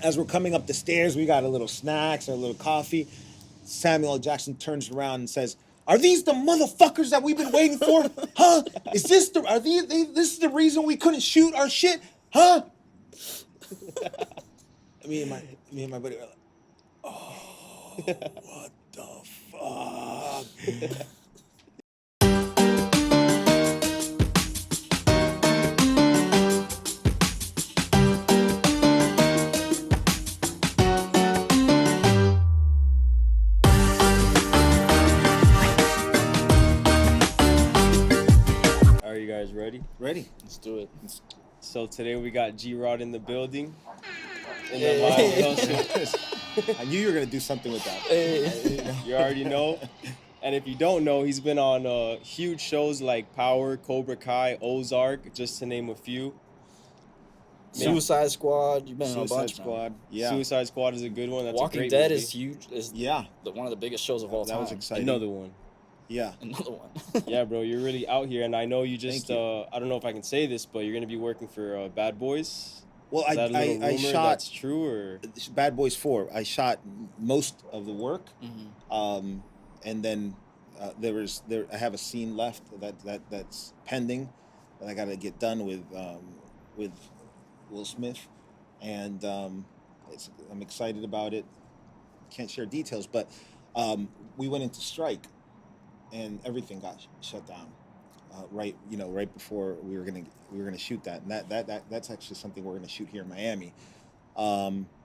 As we're coming up the stairs, we got a little snacks, a little coffee. Samuel L. Jackson turns around and says, "Are these the motherfuckers that we've been waiting for? Huh? Is this the? Are these? This is the reason we couldn't shoot our shit? Huh?" me and my buddy were like, "Oh, what the fuck?" Are you guys ready? Ready? Let's do it. So today we got G-Rod in the building. In the live I knew you were gonna do something with that. You already know. And if you don't know, he's been on huge shows like Power, Cobra Kai, Ozark, just to name a few. Suicide Squad. You've been in a Suicide bunch, Squad. man. Yeah. Suicide Squad is a good one. That's a Walking great Dead movie. is huge. Is Yeah. one of the biggest shows of all That time. was exciting. Another one. Yeah. Another one. Yeah, bro, you're really out here, and I know you just. Thank you. I don't know if I can say this, but you're gonna be working for Bad Boys. Well, Is that a little I rumor shot that's true, or Bad Boys 4. I shot most of the work, Mhm. and then I have a scene left that's pending that I got to get done with Will Smith, and I'm excited about it. Can't share details, but we went into strike, and everything got shut down. Right before we were gonna shoot that, and that's actually something we're gonna shoot here in Miami.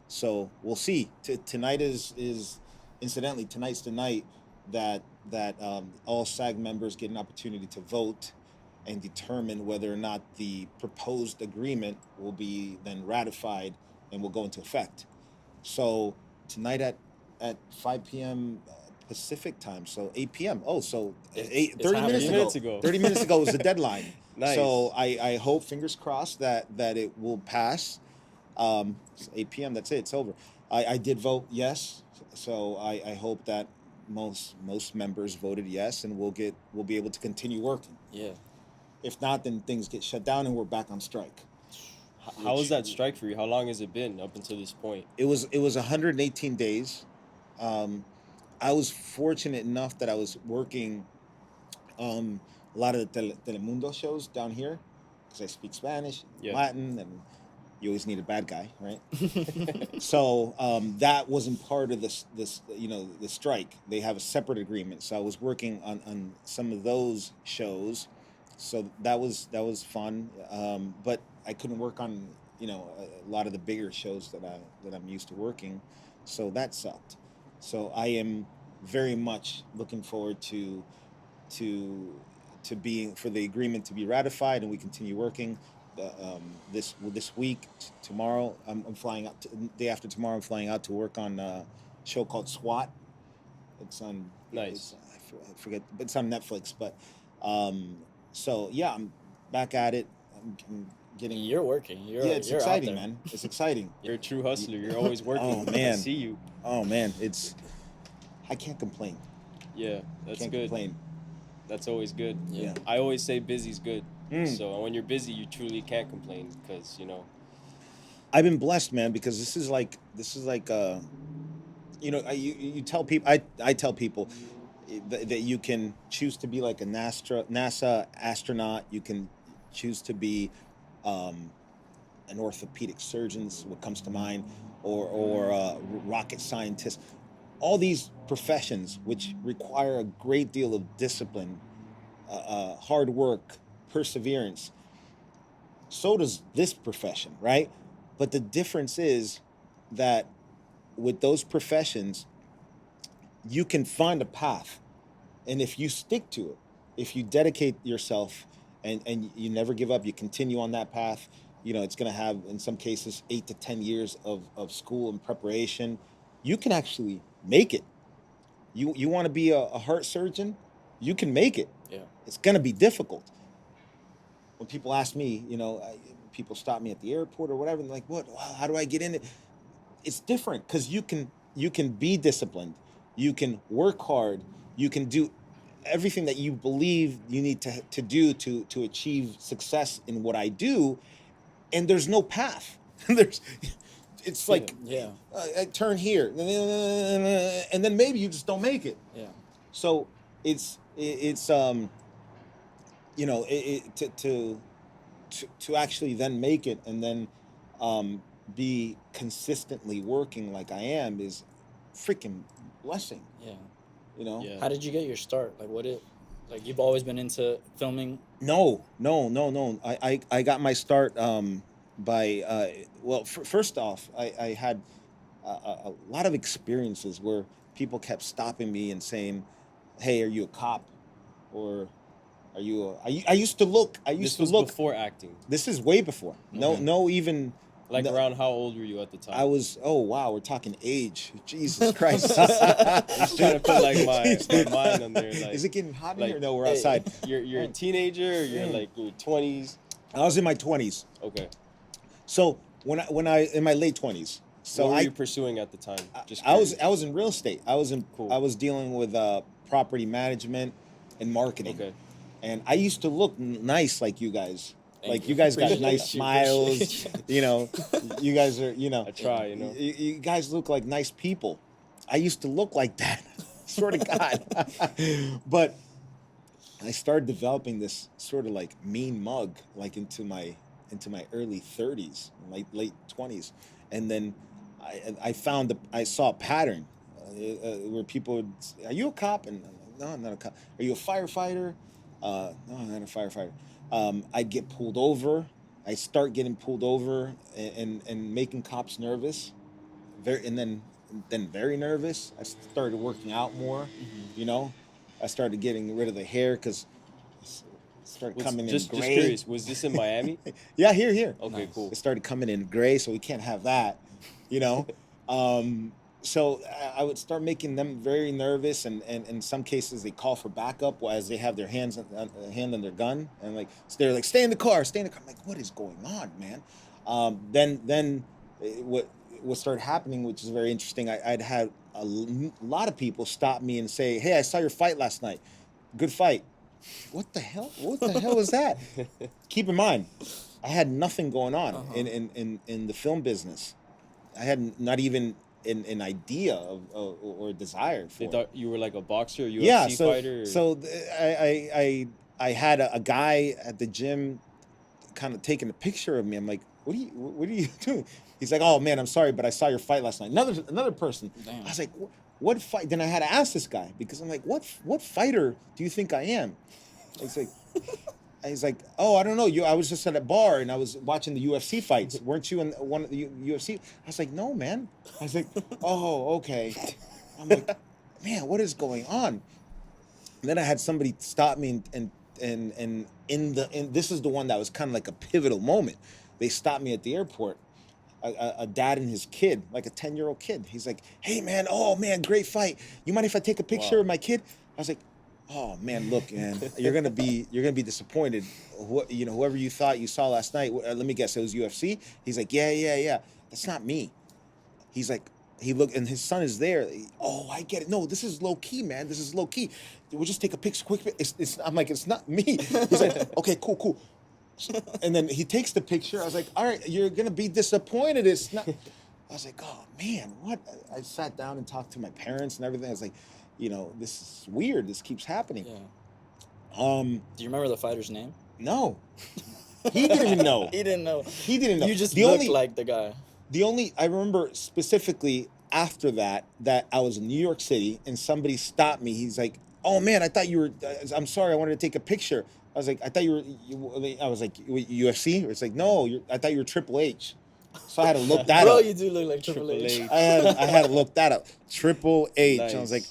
So we'll see. Tonight is incidentally, tonight's the night that all SAG members get an opportunity to vote and determine whether or not the proposed agreement will be then ratified and will go into effect. So tonight at 5 p.m. Pacific time, so 8 p.m. Oh, so 30 minutes ago. 30 minutes ago was the deadline. Nice. So I hope, fingers crossed, that it will pass. It's 8 p.m. That's it. It's over. I did vote yes. So I hope that most members voted yes, and we'll be able to continue working. Yeah. If not, then things get shut down and we're back on strike. how was that strike for you? How long has it been up until this point? It was 118 days. I was fortunate enough that I was working a lot of the Telemundo shows down here because I speak Spanish, Yeah. Latin, and you always need a bad guy, right? So that wasn't part of the strike. They have a separate agreement. So I was working on some of those shows. So that was fun. But I couldn't work on a lot of the bigger shows that I'm used to working. So that sucked. So I am very much looking forward to being for the agreement to be ratified and we continue working. This week, tomorrow, I'm flying out. Day after tomorrow, I'm flying out to work on a show called SWAT. It's on. Nice. I forget, but it's on Netflix. But so yeah, I'm back at it. I'm getting. You're working. It's you're exciting, out there. man. It's exciting. You're a true hustler. You're always working. Oh, man. I see you. Oh man, I can't complain. Yeah, that's Can't good. complain. That's always good. Yeah. I always say busy's good. Mm. So when you're busy, you truly can't complain because I've been blessed, man, because this is like you tell people I tell people that you can choose to be like a NASA astronaut, you can choose to be an orthopedic surgeon, is what comes to mind, or a rocket scientist. All these professions which require a great deal of discipline, hard work, perseverance. So does this profession, right? But the difference is that with those professions, you can find a path. And if you stick to it, if you dedicate yourself and you never give up, you continue on that path, it's going to have, in some cases, 8 to 10 years of school and preparation. You can actually make it. You want to be a heart surgeon? You can make it. Yeah. It's going to be difficult. When people ask me, people stop me at the airport or whatever, and they're like, "What? How do I get in it?" It's different because you can be disciplined, you can work hard, you can do everything that you believe you need to do to achieve success in what I do, and there's no path. it's like Yeah. turn here, and then maybe you just don't make it. Yeah. So it's you know to actually then make it and then be consistently working like I am is freaking blessing. Yeah. You know. Yeah. How did you get your start? Like you've always been into filming? No. I got my start by well, first off, I had a lot of experiences where people kept stopping me and saying, "Hey, are you a cop?" or "Are you?" I used to look. I used This to was look. before acting. This is way before. No, Okay. no, even Like no, around how old were you at the time? I was. Oh wow, we're talking age. Jesus Christ. Just trying to put like my mind on there. Like, Is it getting hot in like, here? No, we're hey. outside. you're a teenager. Or you're like in your 20s. I was in my 20s. Okay. So when I in my late 20s. So what were I you pursuing at the time? Just I was curious. I was in real estate. Cool. I was dealing with property management and marketing. Okay. And I used to look nice like you guys. Thank Like you. you guys got Appreciate nice you. smiles. Appreciate You know, you guys are, you know. I try, you know. You guys look like nice people. I used to look like that. Swear to God. But I started developing this sort of like mean mug like into my early 30s, late 20s. And then I saw a pattern where people would say, "Are you a cop?" And I'm like, "No, I'm not a cop." "Are you a firefighter?" No, I'm not a firefighter. I'd get pulled over. I start getting pulled over and making cops nervous. Then very nervous. I started working out more. You know, I started getting rid of the hair because started coming in Just gray. curious, was this in Miami? Yeah, here. Okay, Nice. cool. It started coming in gray, so we can't have that, you know. So I would start making them very nervous, and in some cases they call for backup as they have their hand on their gun, and like so they're like, "Stay in the car, stay in the car." I'm like, "What is going on, man?" Then what started happening, which is very interesting. I'd had a lot of people stop me and say, "Hey, I saw your fight last night. Good fight." What the hell? What the hell was that? Keep in mind, I had nothing going on in the film business. I had not even an idea of or desire for They it. thought you were like a boxer, UFC Yeah, fighter. Or... so I had a guy at the gym kind of taking a picture of me. I'm like, what are you doing? He's like, "Oh man, I'm sorry, but I saw your fight last night." Another person. Damn. I was like, what fight? Then I had to ask this guy because I'm like, what fighter do you think I am? He's like, "Oh, I don't know. I was just at a bar and I was watching the UFC fights. Weren't you in one of the UFC?" I was like, "No, man." I was like, "Oh, okay." I'm like, "Man, what is going on?" And then I had somebody stop me and this is the one that was kind of like a pivotal moment. They stopped me at the airport. A dad and his kid, like a 10-year-old kid. He's like, "Hey man, oh man, great fight. You mind if I take a picture of my kid?" I was like, "Oh man, look, man, you're gonna be disappointed. Whoever you thought you saw last night. Let me guess, it was UFC." He's like, "Yeah. That's not me." He's like, he looked, and his son is there. "Oh, I get it. No, this is low key, man. This is low key. We'll just take a picture, quick. I'm like, "It's not me." He's like, "Okay, cool." And then he takes the picture. I was like, "All right, you're gonna be disappointed. It's not." I was like, "Oh man, what?" I sat down and talked to my parents and everything. I was like, this is weird. This keeps happening. Yeah. Um, Do you remember the fighter's name? no, he didn't even know. He didn't know. He didn't know. You just The looked only- like the guy. I remember specifically after that I was in New York City and somebody stopped me. He's like, "Oh man, I thought you were. I'm sorry, I wanted to take a picture." I was like, "I thought you were." I was like, "UFC?" It's like, "No, I thought you were Triple H." So I had to look that Bro, up. you do look like Triple Triple H. H. I had to look that up. Triple H. I was Nice. like,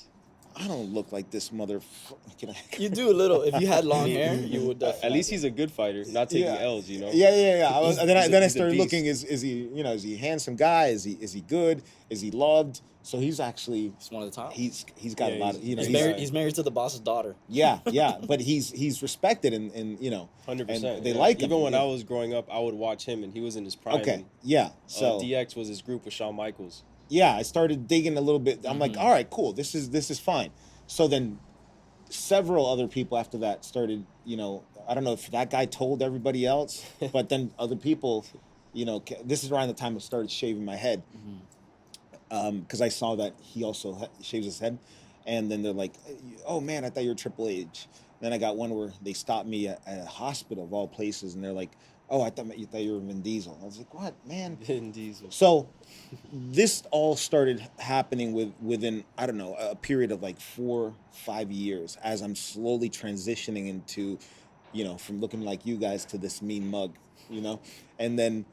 I don't look like this motherfucker. You do a little. If you had long hair, you would definitely. At least he's a good fighter, not taking L's, you know. Yeah. I was, He's- and then I he's a started beast. looking. Is he a handsome guy? Is he good? Is he loved? So he's actually He's one of the top. he's got a lot of He's married to the boss's daughter. yeah, but he's respected and 100%. and they like him. Even when yeah. I was growing up, I would watch him, and he was in his prime. Okay, yeah. So DX was his group with Shawn Michaels. yeah, I started digging a little bit. I'm like, all right, cool. This is fine. So then several other people after that started, I don't know if that guy told everybody else, but then other people this is around the time I started shaving my head, because I saw that he also shaves his head, and then they're like, "Oh man, I thought you were Triple H." Then I got one where they stopped me at a hospital of all places, and they're like, "Oh, I thought you were Vin Diesel." I was like, "What, man?" Vin Diesel. So this all started happening within, I don't know, a period of like 4-5 years, as I'm slowly transitioning into, from looking like you guys to this mean mug, and then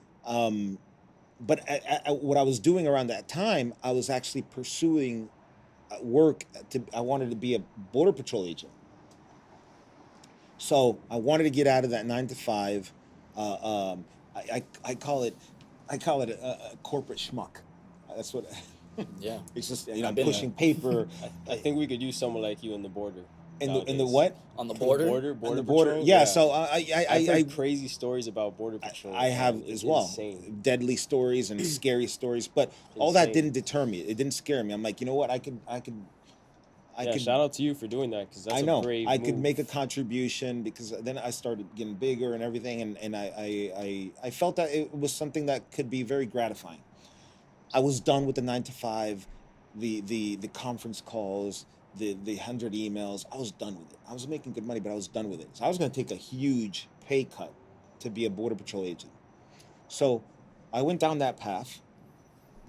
but what I was doing around that time, I was actually pursuing work. I wanted to be a border patrol agent, so I wanted to get out of that 9 to 5. I call it a corporate schmuck. That's what. Yeah. It's just I've I'm been pushing paper. I think we could use someone like you in the border. In the nowadays. what? On the On border. On the border. patrol? Yeah. So I've I heard crazy stories about border patrol. I have and as it's well. Insane. Deadly stories and scary stories, but all that Insane. didn't deter me. It didn't scare me. I'm like, you know what? I could. Yeah, shout out to you for doing that because that's I know a brave I could move. make a contribution, because then I started getting bigger and everything, and I felt that it was something that could be very gratifying. I was done with the 9 to 5, the conference calls, the 100 emails. I was done with it. I was making good money, but I was done with it. So I was going to take a huge pay cut to be a border patrol agent. So I went down that path.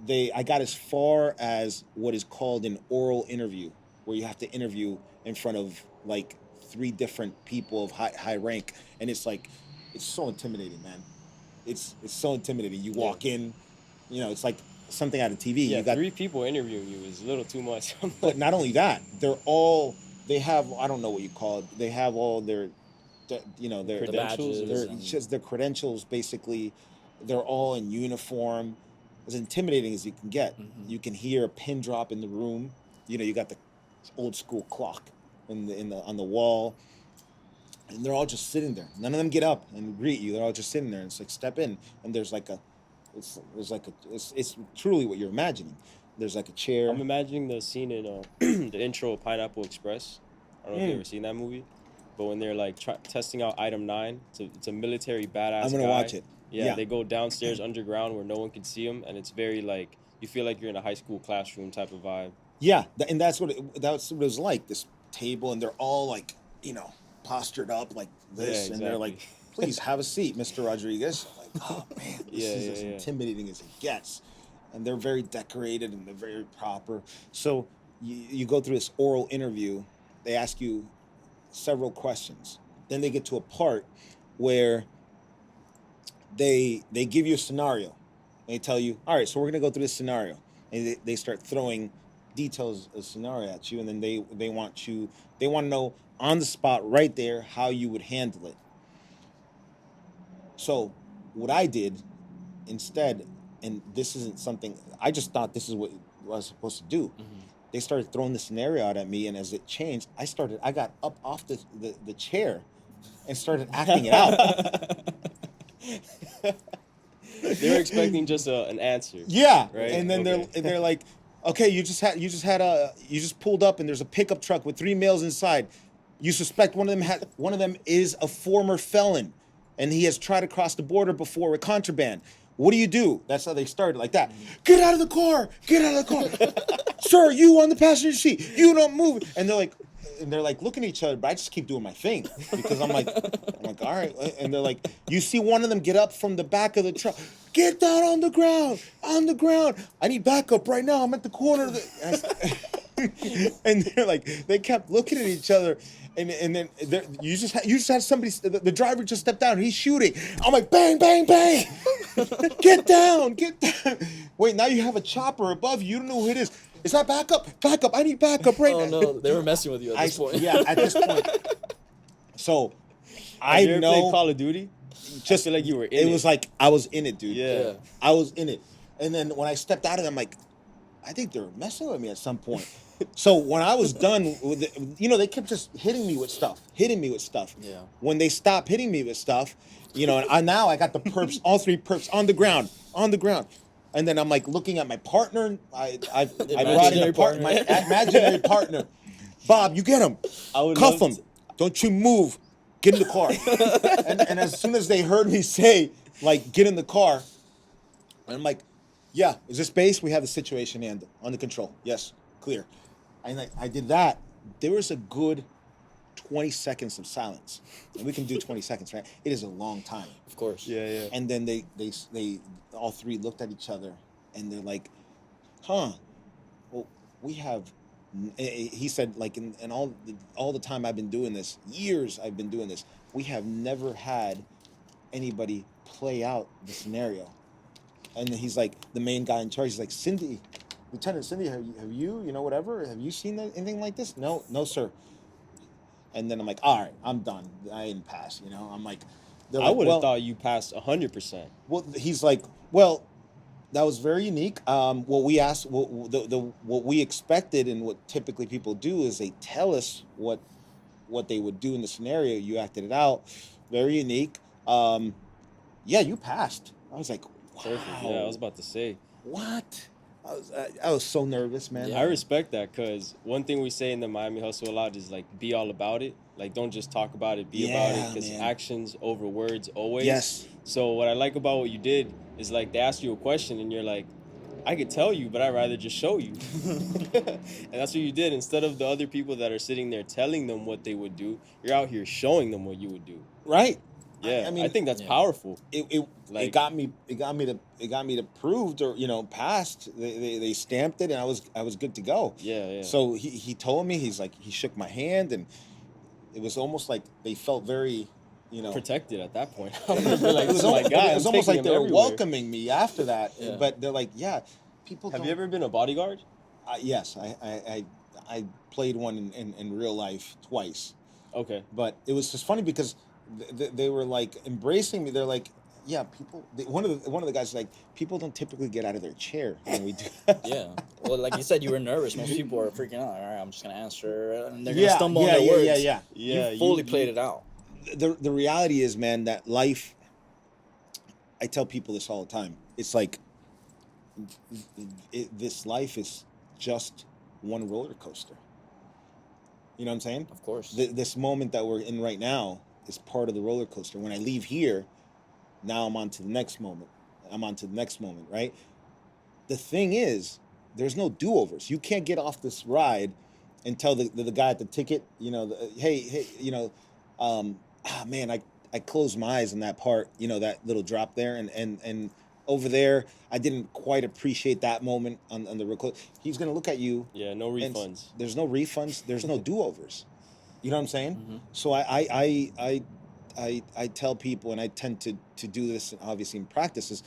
I got as far as what is called an oral interview, where you have to interview in front of like 3 different people of high rank, and it's so intimidating, man. It's so intimidating. You walk in, it's like something out of TV. Yeah, You got 3 people interviewing you is a little too much. But not only that, they have, I don't know what you call it. They have all their The Credentials badges. or- their just their credentials. Basically, they're all in uniform. As intimidating as you can get. You can hear a pin drop in the room. You got the old school clock on the wall, and they're all just sitting there. None of them get up and greet you. They're all just sitting there. And it's like, step in, and it's truly what you're imagining. There's like a chair. I'm imagining the scene in the intro of Pineapple Express. I don't know if you've ever seen that movie, but when they're like testing out Item 9, it's a military badass. I'm gonna guy. watch it. Yeah, they go downstairs underground where no one can see them, and it's very like you feel like you're in a high school classroom type of vibe. Yeah, and that's what it was like. This table, and they're all like, postured up like this, Yeah, and they're like, exactly. "Please have a seat, Mr. Rodriguez." I'm like, oh man, this is as Yeah. intimidating as it gets. And they're very decorated and they're very proper. So you go through this oral interview. They ask you several questions. Then they get to a part where they give you a scenario. They tell you, all right, so we're gonna go through this scenario, and they start throwing details of the scenario at you, and then they want to know on the spot right there how you would handle it. So what I did instead, and this isn't something I just thought this is what I was supposed to do. They started throwing the scenario out at me, and as it changed, I got up off the chair and started acting it out. They were expecting just an answer. Yeah, Right? and then Okay. they're like, okay, you just pulled up, and there's a pickup truck with 3 males inside. You suspect one of them is a former felon, and he has tried to cross the border before with contraband. What do you do? That's how they started, like that. Get out of the car! Get out of the car! Sir, you on the passenger seat. You don't move. And they're like looking at each other, but I just keep doing my thing because I'm like, all right. And they're like, you see one of them get up from the back of the truck. Get down on the ground. I need backup right now. I'm at the corner of the. And they're like, they kept looking at each other. And then you just had somebody, the driver just stepped down. He's shooting. I'm like, bang, bang, bang. Get down. Wait, now you have a chopper above you. You don't know who it is. Is that backup? Backup. I need backup right now. Oh no, they were messing with you at this point. Yeah, at this point. So, Have you ever played know. Call of Duty? Just feel like you were in it. it. Was like I was in it, dude. Yeah. I was in it. And then when I stepped out of it, I'm like, I think they're messing with me at some point. So when I was done with it, they kept just hitting me with stuff. Yeah. When they stopped hitting me with stuff, and now I got the perps, all 3 perps on the ground. And then I'm like looking at my partner. I brought in my imaginary partner. Bob, you get him. I would Cuff love him. Don't you move. Get in the car. and as soon as they heard me say, like, get in the car, And I'm like, yeah, is this base? We have the situation under control. Yes, clear. And I did that. There was a good 20 seconds of silence. And we can do 20 seconds, right? It is a long time. Of course. Yeah. And then they all three looked at each other and they're like, huh, well, we have, he said, like, in all the time I've been doing this, years I've been doing this, we have never had anybody play out the scenario. And he's like, the main guy in charge, he's like, Cindy, Lieutenant Cindy, have you, whatever, have you seen anything like this? No, sir. And then I'm like, all right, I'm done. I didn't pass, I'm like, I would have thought you passed 100%. Well, he's like, well, that was very unique. What we asked, what we expected, and what typically people do is they tell us what they would do in the scenario. You acted it out, very unique. Yeah, you passed. I was like, wow. Perfect. Yeah, I was about to say. What? I was so nervous, man. I respect that, because one thing we say in the Miami Hustle a lot is, like, be all about it. Like, don't just talk about it, be about it, because actions over words always. Yes. So what I like about what you did is, like, they asked you a question and you're like, I could tell you, but I'd rather just show you. And that's what you did. Instead of the other people that are sitting there telling them what they would do, you're out here showing them what you would do. Right. Yeah, I mean, I think that's powerful. It got me to proved, or passed. They stamped it, and I was good to go. Yeah. So he told me, he's like, he shook my hand, and it was almost like they felt very, protected at that point. It was almost like they were welcoming me after that. Yeah. But they're like, yeah, people. Have you ever been a bodyguard? Yes, I played one in real life twice. Okay. But it was just funny because they were like embracing me. They're like, yeah, people. One of the guys was like, people don't typically get out of their chair when we do. Yeah. Well, like you said, you were nervous. Most people are freaking out. All right, I'm just gonna answer, and they're gonna stumble on their words. Yeah. You fully played it out. The reality is, man, that life. I tell people this all the time. It's like this life is just one roller coaster. You know what I'm saying? Of course. This moment that we're in right now is part of the roller coaster. When I leave here, now I'm on to the next moment. Right? The thing is, there's no do-overs. You can't get off this ride and tell the guy at the ticket, hey, man, I closed my eyes in that part, that little drop there, and over there, I didn't quite appreciate that moment on the record. He's gonna look at you. Yeah, no refunds. There's no refunds. There's no do-overs. You know what I'm saying? Mm-hmm. So I tell people, and I tend to do this obviously in practices.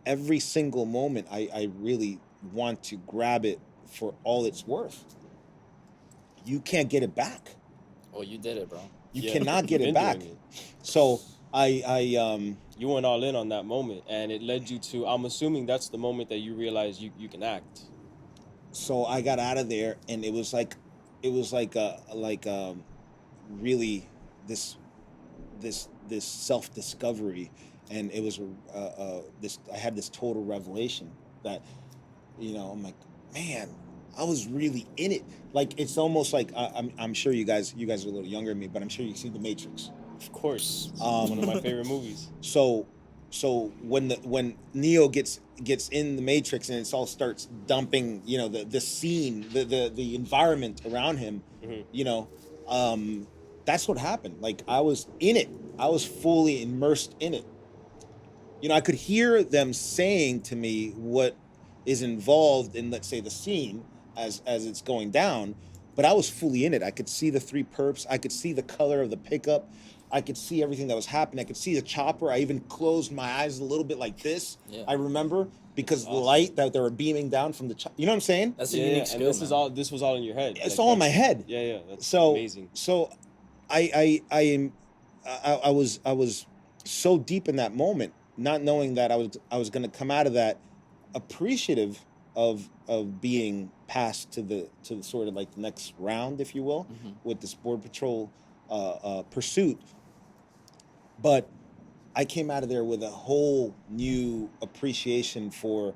Every single moment, I really want to grab it for all it's worth. You can't get it back. Oh, you did it, bro. You cannot get it back. So you went all in on that moment, and it led you to, I'm assuming that's the moment that you realized you can act. So I got out of there, and it was like really this self-discovery, and it was I had this total revelation that, I'm like, man, I was really in it. Like, it's almost like I'm sure you guys are a little younger than me, but I'm sure you've seen The Matrix. Of course, one of my favorite movies. So when Neo gets in the Matrix and it all starts dumping, the scene, the environment around him, Mm-hmm. That's what happened. Like, I was in it. I was fully immersed in it. I could hear them saying to me what is involved in, let's say, the scene as it's going down, but I was fully in it. I could see the three perps. I could see the color of the pickup. I could see everything that was happening. I could see the chopper. I even closed my eyes a little bit like this. Yeah. I remember, because the light that they were beaming down from the chopper. You know what I'm saying? That's a unique skill. And this was all in your head. It's all in my head. Yeah. That's amazing. So I was so deep in that moment, not knowing that I was going to come out of that appreciative of being passed to the sort of like the next round, if you will, Mm-hmm. with this border patrol pursuit. But I came out of there with a whole new appreciation for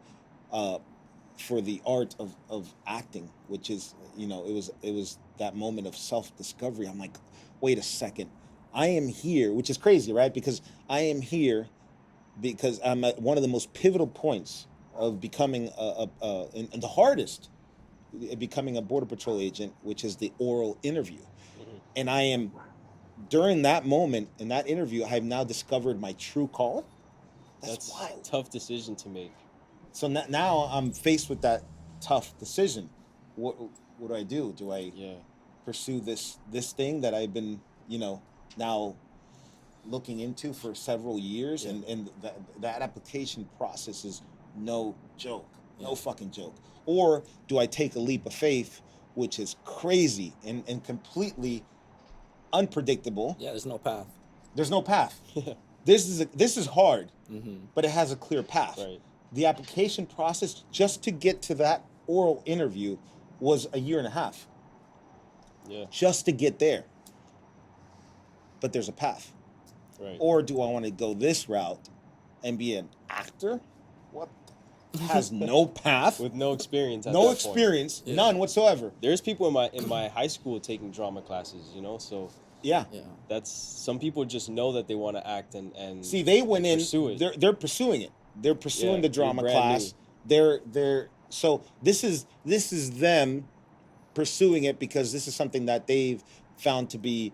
the art of acting, which is, it was that moment of self-discovery. I'm like, wait a second, I am here, which is crazy, right? Because I am here because I'm at one of the most pivotal points of becoming and the hardest, becoming a border patrol agent, which is the oral interview. And I am, during that moment in that interview, I have now discovered my true calling. That's wild. Tough decision to make. So now I'm faced with that tough decision. What do I do? Do I pursue this thing that I've been, now looking into for several years, and that application process is no joke, no fucking joke. Or do I take a leap of faith, which is crazy and completely unpredictable? Yeah, there's no path. There's no path. This is hard, Mm-hmm. but it has a clear path. Right. The application process just to get to that oral interview was a year and a half. Yeah. Just to get there. But there's a path. Right. Or do I want to go this route and be an actor? What? Has no path. With no experience. At No that experience, point. none whatsoever. There's people in my high school taking drama classes, so Yeah. that's, some people just know that they want to act and See, they went in. pursue it. They're pursuing it. They're pursuing the Yeah, drama you're brand class. They're so this is them pursuing it because this is something that they've found to be,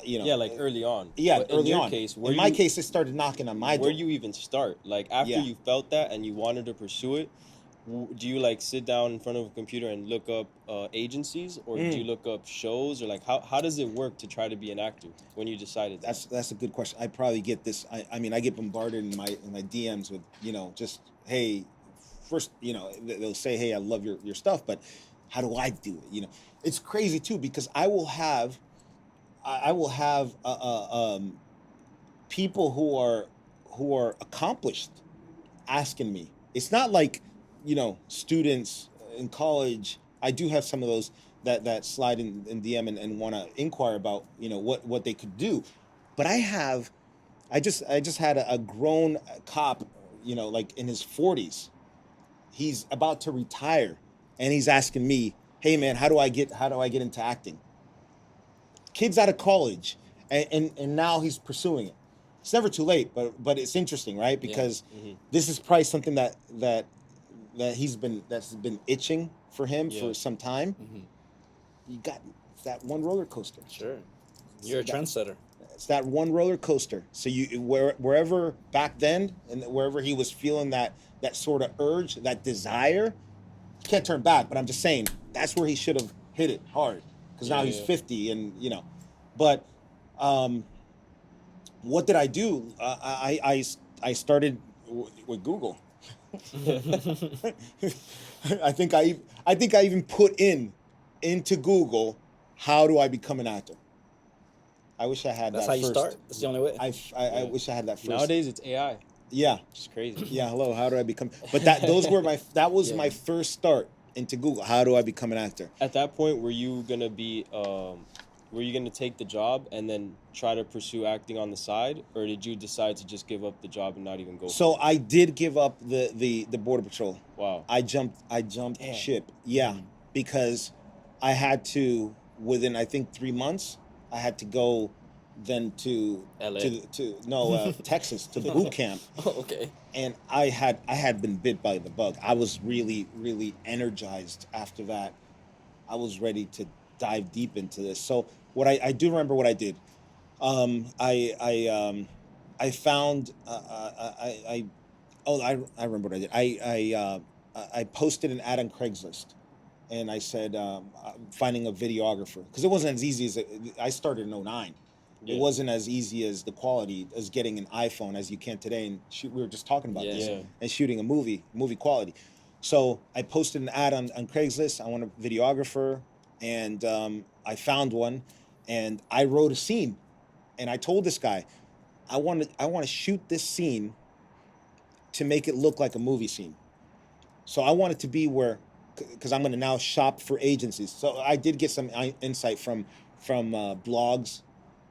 like early on. Yeah, But early in your on. case, In my case, it started knocking on my door. where you even start? Like after Yeah. you felt that and you wanted to pursue it, do you like sit down in front of a computer and look up agencies, or do you look up shows, or like how does it work to try to be an actor when you decided that? That's a good question. I probably get this. I mean, I get bombarded in my DMs with just, hey, first, they'll say, hey, I love your stuff, but how do I do it? It's crazy too, because I will have people who are accomplished asking me. It's not like, students in college. I do have some of those that slide in DM and want to inquire about, what they could do. But I just had a grown cop, like in his 40s. He's about to retire, and he's asking me, hey man, how do I get into acting? Kid's out of college, and now he's pursuing it. It's never too late, but it's interesting, right? Because this is probably something that's been itching for him for some time. You got that one roller coaster. Sure. You're a trendsetter. It's that one roller coaster. So wherever back then, and wherever he was feeling that sort of urge, that desire, you can't turn back. But I'm just saying that's where he should have hit it hard, because now he's 50, and But what did I do? I started with Google. I think I even put into Google, how do I become an actor? I wish I had That's that how you first. start. That's the only way. I wish I had that first. Nowadays it's AI. Yeah. It's crazy. Yeah. Hello. How do I become? But that was my first start into Google. How do I become an actor? At that point, were you gonna be were you gonna take the job and then try to pursue acting on the side, or did you decide to just give up the job and not even go? So I did give up the border patrol. Wow. I jumped ship. Yeah, because I had to, within I think 3 months, I had to go then to LA. to Texas, to the boot camp. Oh, okay. And I had been bit by the bug. I was really, really energized after that. I was ready to dive deep into this. So what I do remember what I did. I found I remember what I did. I posted an ad on Craigslist, and I said finding a videographer, because it wasn't as easy as I started in 09. Yeah. It wasn't as easy as the quality as getting an iPhone as you can today and shoot. We were just talking about this, and shooting a movie quality. So I posted an ad on Craigslist. I want a videographer, and I found one, and I wrote a scene, and I told this guy, I want to shoot this scene to make it look like a movie scene. So I want it to be where, because I'm going to now shop for agencies. So I did get some insight from blogs,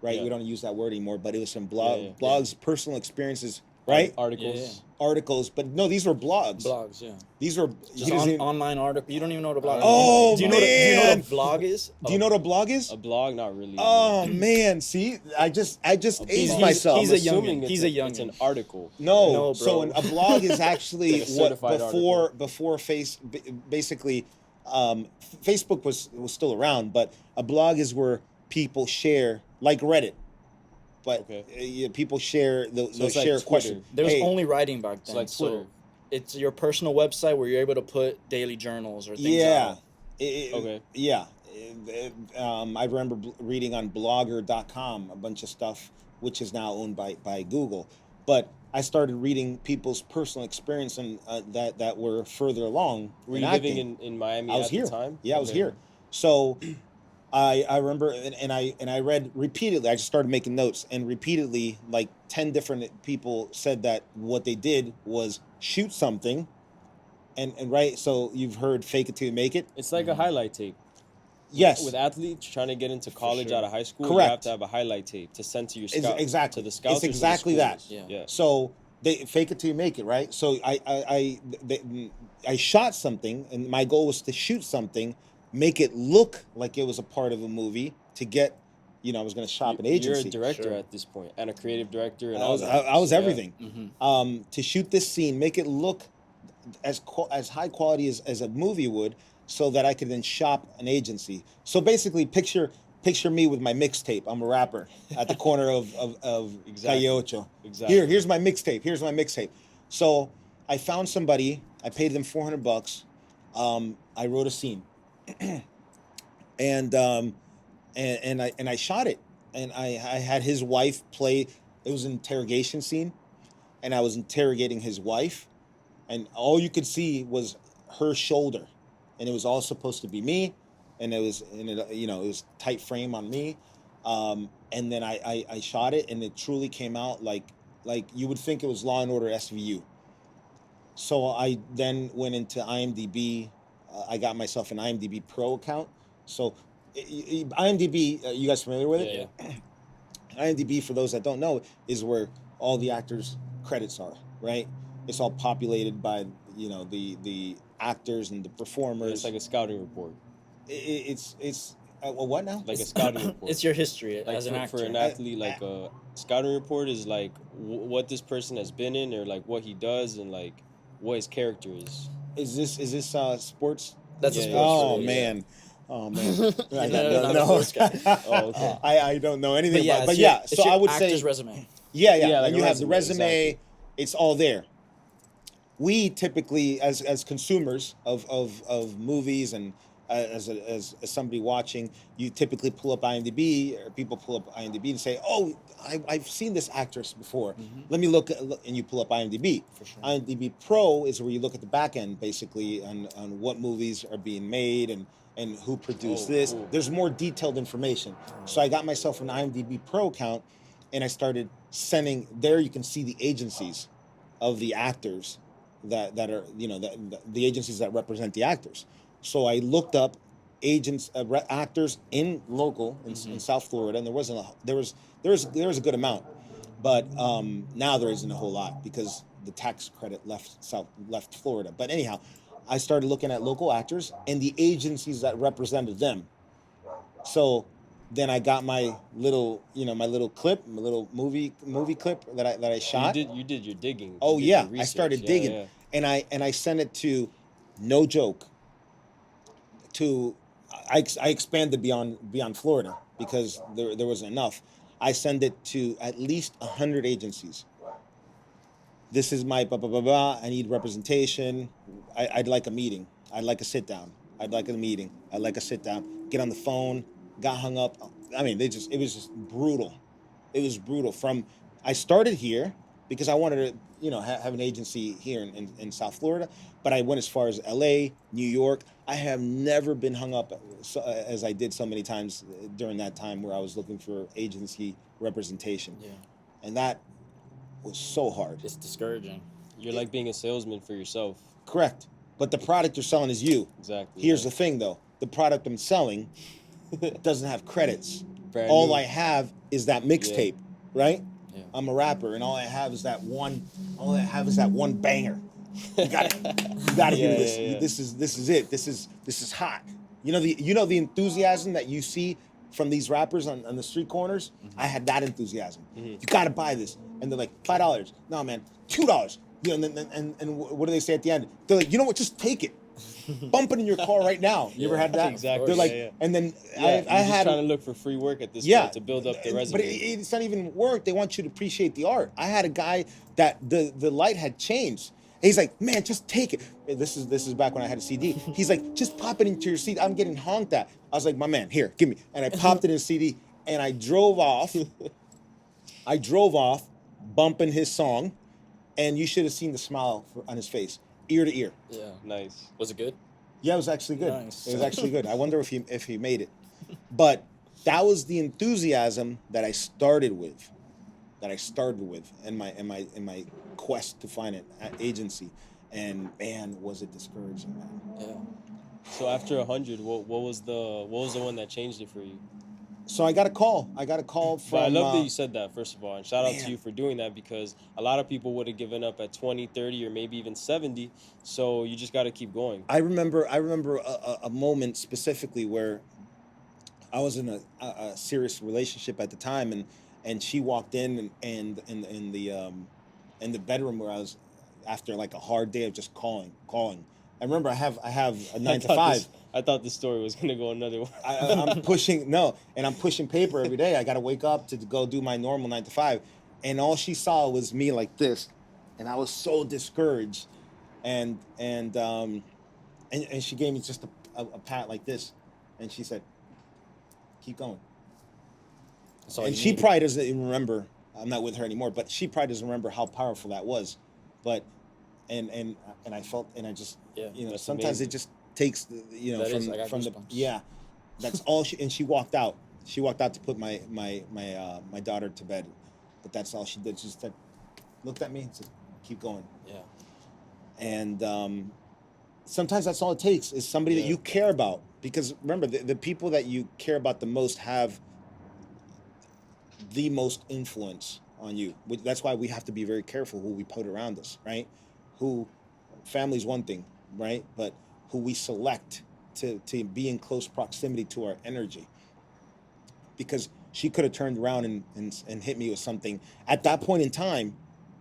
right? Yeah. We don't use that word anymore, but it was some blogs, personal experiences right? Articles. Yeah. Articles, but no, these were blogs. Blogs, yeah. These were Just online article. You don't even know what a blog is. Oh, do you know what man. a vlog is? Do you know what a blog is? A blog, not really. Oh man, see, I just aged He's myself. a assuming youngin. it's He's a youngin. It's an article. No, No, so bro. a blog is actually It's like a what certified before basically Facebook was still around, but a blog is where people share, like Reddit, but people share they'll it's like share Twitter. questions. There was Hey, only writing back then. like Twitter. So it's your personal website where you're able to put daily journals or things yeah, out. Okay. yeah. I remember reading on Blogger.com a bunch of stuff, which is now owned by Google. But I started reading people's personal experience and that were further along. Were in you acting. living in Miami I was at here. the time? Yeah, I was Okay. here. So I remember and I read repeatedly. I just started making notes and repeatedly, like 10 different people said that what they did was shoot something, and right. So you've heard fake it till you make it. It's like a highlight tape. Yes. With athletes trying to get into college sure. out of high school, you Correct. have to have a highlight tape to send to your It's scout, exactly. to the scouts. It's or to the exactly that. schools. Yeah. So they fake it till you make it, right? So I shot something, and my goal was to shoot something, make it look like it was a part of a movie to get, I was going to shop an agency. You're a director Sure. at this point, and a creative director, and I all was, that. I was So, yeah. everything. To shoot this scene, make it look as high quality as a movie would, so that I could then shop an agency. So basically, picture me with my mixtape. I'm a rapper at the corner of Exactly. Calle Ocho. Exactly. Here's my mixtape. Here's my mixtape. So I found somebody. I paid them $400. I wrote a scene, and I shot it. And I had his wife play. It was an interrogation scene, and I was interrogating his wife, and all you could see was her shoulder, and it was all supposed to be me, and it was tight frame on me, and then I shot it, and it truly came out like you would think it was Law and Order SVU. So I then went into IMDb. I got myself an IMDb Pro account. So IMDb, you guys familiar with it? Yeah. IMDb, for those that don't know, is where all the actors' credits are, right? It's all populated by the actors and the performers. It's like a scouting report. It's what now? Like a scouting report. It's your history like as an actor. for an athlete. Like a scouting report is like what this person has been in, or like what he does, and like what his character is. Is this sports? That's Yeah, a yeah. sports Oh show, man. Oh man, I not don't a sports guy. Oh, okay. I don't know anything But yeah, about. But it's yeah, your, so I would say, actor's resume. yeah, Yeah, like and a you have the resume, resume. exactly. It's all there. We typically, as consumers of movies and as somebody watching, you typically pull up IMDb, or people pull up IMDb and say, "Oh, I've seen this actress before. Let me look," and you pull up IMDb. For sure. IMDb Pro is where you look at the back end, basically, on what movies are being made and who produced Oh, this. cool. There's more detailed information. So I got myself an IMDb Pro account, and I started sending. There you can see the agencies of the actors that are the agencies that represent the actors. So I looked up actors in local in South Florida, and there was a good amount, but now there isn't a whole lot because the tax credit left Florida. But anyhow, I started looking at local actors and the agencies that represented them. So then I got my little clip, my little movie clip that I shot. You did your digging. Oh You did yeah, your I research. started Yeah, digging, yeah. and I sent it to, no joke, I expanded beyond Florida because there wasn't enough. I send it to at least 100 agencies. This is my blah blah blah blah. I need representation. I'd like a meeting. I'd like a sit down. I'd like a meeting. I'd like a sit down. Get on the phone. Got hung up. I mean, it was just brutal. It was brutal. I started here because I wanted to, have an agency here in South Florida, but I went as far as LA, New York. I have never been hung up as I did so many times during that time where I was looking for agency representation. Yeah. And that was so hard. It's discouraging. You're like being a salesman for yourself. Correct. But the product you're selling is you. Exactly. Here's the thing, though. The product I'm selling doesn't have credits. Brand All new. I have is that mixtape, right? Yeah. I'm a rapper, and all I have is that one. All I have is that one banger. You got You got to hear Yeah, this. yeah, yeah. This is it. This is hot. You know the enthusiasm that you see from these rappers on the street corners. I had that enthusiasm. You got to buy this, and they're like $5. No, man, $2. You know, and what do they say at the end? They're like, you know what? Just take it. Bump it in your car right now. You ever had that? Exactly. They're like, Yeah. and then Yeah, I you're just had trying to look for free work at this yeah, point to build up the but resume. it's not even work. They want you to appreciate the art. I had a guy that the light had changed. And he's like, man, just take it. And this is back when I had a CD. He's like, just pop it into your CD. I'm getting honked at. I was like, my man, here, give me. And I popped it in a CD, and I drove off. Bumping his song, and you should have seen the smile on his face, ear to ear. Yeah. Nice. Was it good? Yeah, it was actually good. Nice. It was actually good. I wonder if he made it. But that was the enthusiasm that I started with. In my quest to find an agency. And man, was it discouraging, man. Yeah. So after 100, what was the one that changed it for you? So I got a call. From But I love that you said that, first of all, and shout out man. to you for doing that, because a lot of people would have given up at 20, 30, or maybe even 70. So you just got to keep going. I remember a moment specifically where I was in a serious relationship at the time, and she walked in and in the bedroom where I was after like a hard day of just calling. I remember I have a 9 to 5. I thought this story was gonna go another way. I'm pushing paper every day. I got to wake up to go do my normal 9 to 5, and all she saw was me like this, and I was so discouraged, and she gave me just a pat like this, and she said, "Keep going." That's all And you she need. probably doesn't even remember. I'm not with her anymore, but she probably doesn't remember how powerful that was. But and I felt, and I just Yeah, that's sometimes amazing. it just takes That is, I got from the goosebumps. that's all she, and she walked out. She walked out to put my daughter to bed, but that's all she did. She just said, looked at me and said, "Keep going." Yeah. And sometimes that's all it takes is somebody that Yeah. you care about, because remember, the people that you care about the most have the most influence on you. That's why we have to be very careful who we put around us, right? Family's one thing, right? But who we select to be in close proximity to our energy. Because she could have turned around and hit me with something. At that point in time,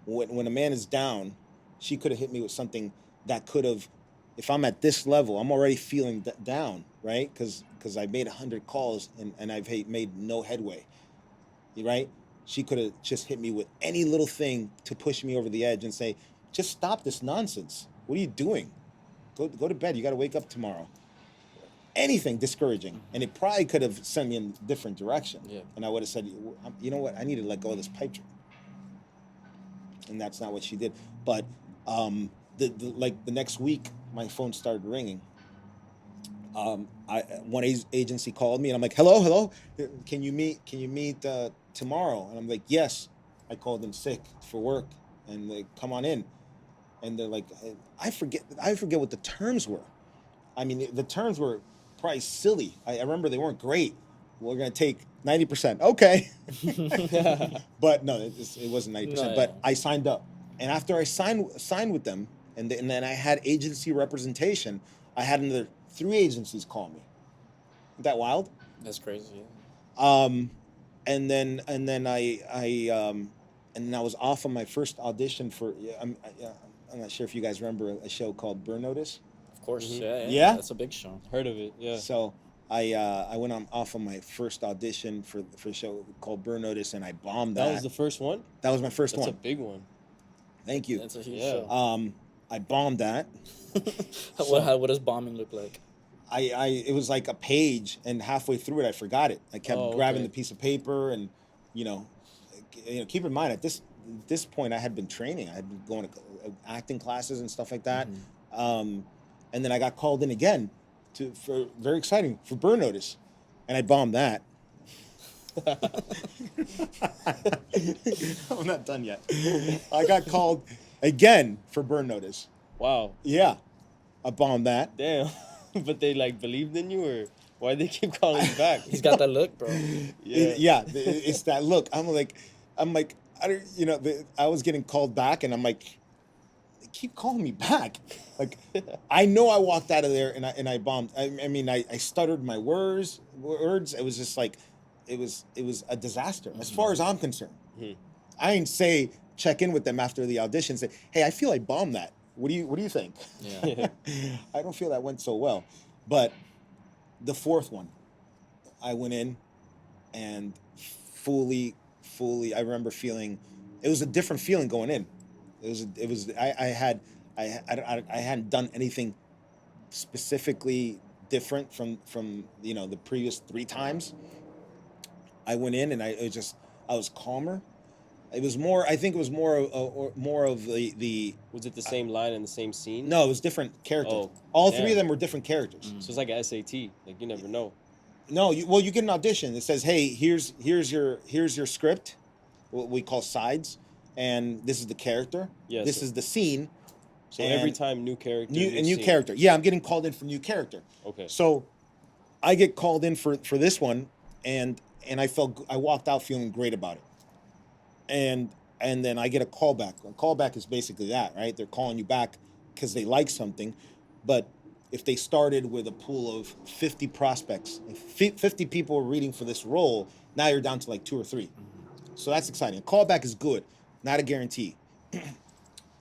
when a man is down, she could have hit me with something that could have, if I'm at this level, I'm already feeling down, right? Because I made 100 calls and I've made no headway, right? She could have just hit me with any little thing to push me over the edge and say, just stop this nonsense. What are you doing? Go to bed. You got to wake up tomorrow. Anything discouraging. And it probably could have sent me in a different direction. Yeah. And I would have said, you know what? I need to let go of this pipe dream. And that's not what she did. But the next week, my phone started ringing. One agency called me, and I'm like, hello, can you meet tomorrow? And I'm like, yes. I called them sick for work, and they come on in, and they're like, I forget what the terms were. I mean, the terms were probably silly. I remember they weren't great. We're gonna take 90%. Okay, but no, it wasn't 90%. No, but yeah. I signed up, and after I signed with them, and then I had agency representation, I had another 3 agencies call me. Isn't that wild? That's crazy. Yeah. And then I was off on my first audition for. I'm not sure if you guys remember a show called Burn Notice. Of course. Mhm. Yeah. Yeah? That's a big show. Heard of it? Yeah. So I went off on my first audition for a show called Burn Notice, and I bombed that. That was the first one? That was my first That's one. a big one. Thank you. That's a huge Yeah. show. I bombed that. What does bombing look like? It was like a page, and halfway through it, I forgot it. I kept grabbing okay. the piece of paper, and keep in mind at this point, I had been training. I had been going to acting classes and stuff like that. And then I got called in again for very exciting for Burn Notice, and I bombed that. I'm not done yet. I got called again for Burn Notice. Wow. Yeah, I bombed that. Damn. But they believed in you, or why they keep calling you back? He's got that look, bro. Yeah. It's that look. I'm like, I don't, I was getting called back, and I'm like, they keep calling me back. Like, I know I walked out of there and I bombed. I mean, I stuttered my words. It was just like, it was a disaster as far as I'm concerned. Mhm. I didn't say check in with them after the audition. Say, hey, I feel I bombed that. What do you think? Yeah. I don't feel that went so well, but the fourth one, I went in and fully. I remember feeling, it was a different feeling going in. I hadn't done anything specifically different from the previous 3 times. I went in and I was calmer. It was more. I think it was more of the. Was it the same line and the same scene? No, it was different characters. Oh, All 3 of damn. them were different characters. So it's like an SAT. Like you never know. No, you get an audition. It says, hey, here's your script, what we call sides, and this is the character. Yeah, This so- is the scene. So And every time new character, New scene. character. Yeah, I'm getting called in for new character. Okay. So I get called in for this one, and I walked out feeling great about it. And then I get a callback. A callback is basically that, right? They're calling you back because they like something, but if they started with a pool of 50 prospects, if 50 people were reading for this role, now you're down to like 2 or 3. So that's exciting. A callback is good, not a guarantee.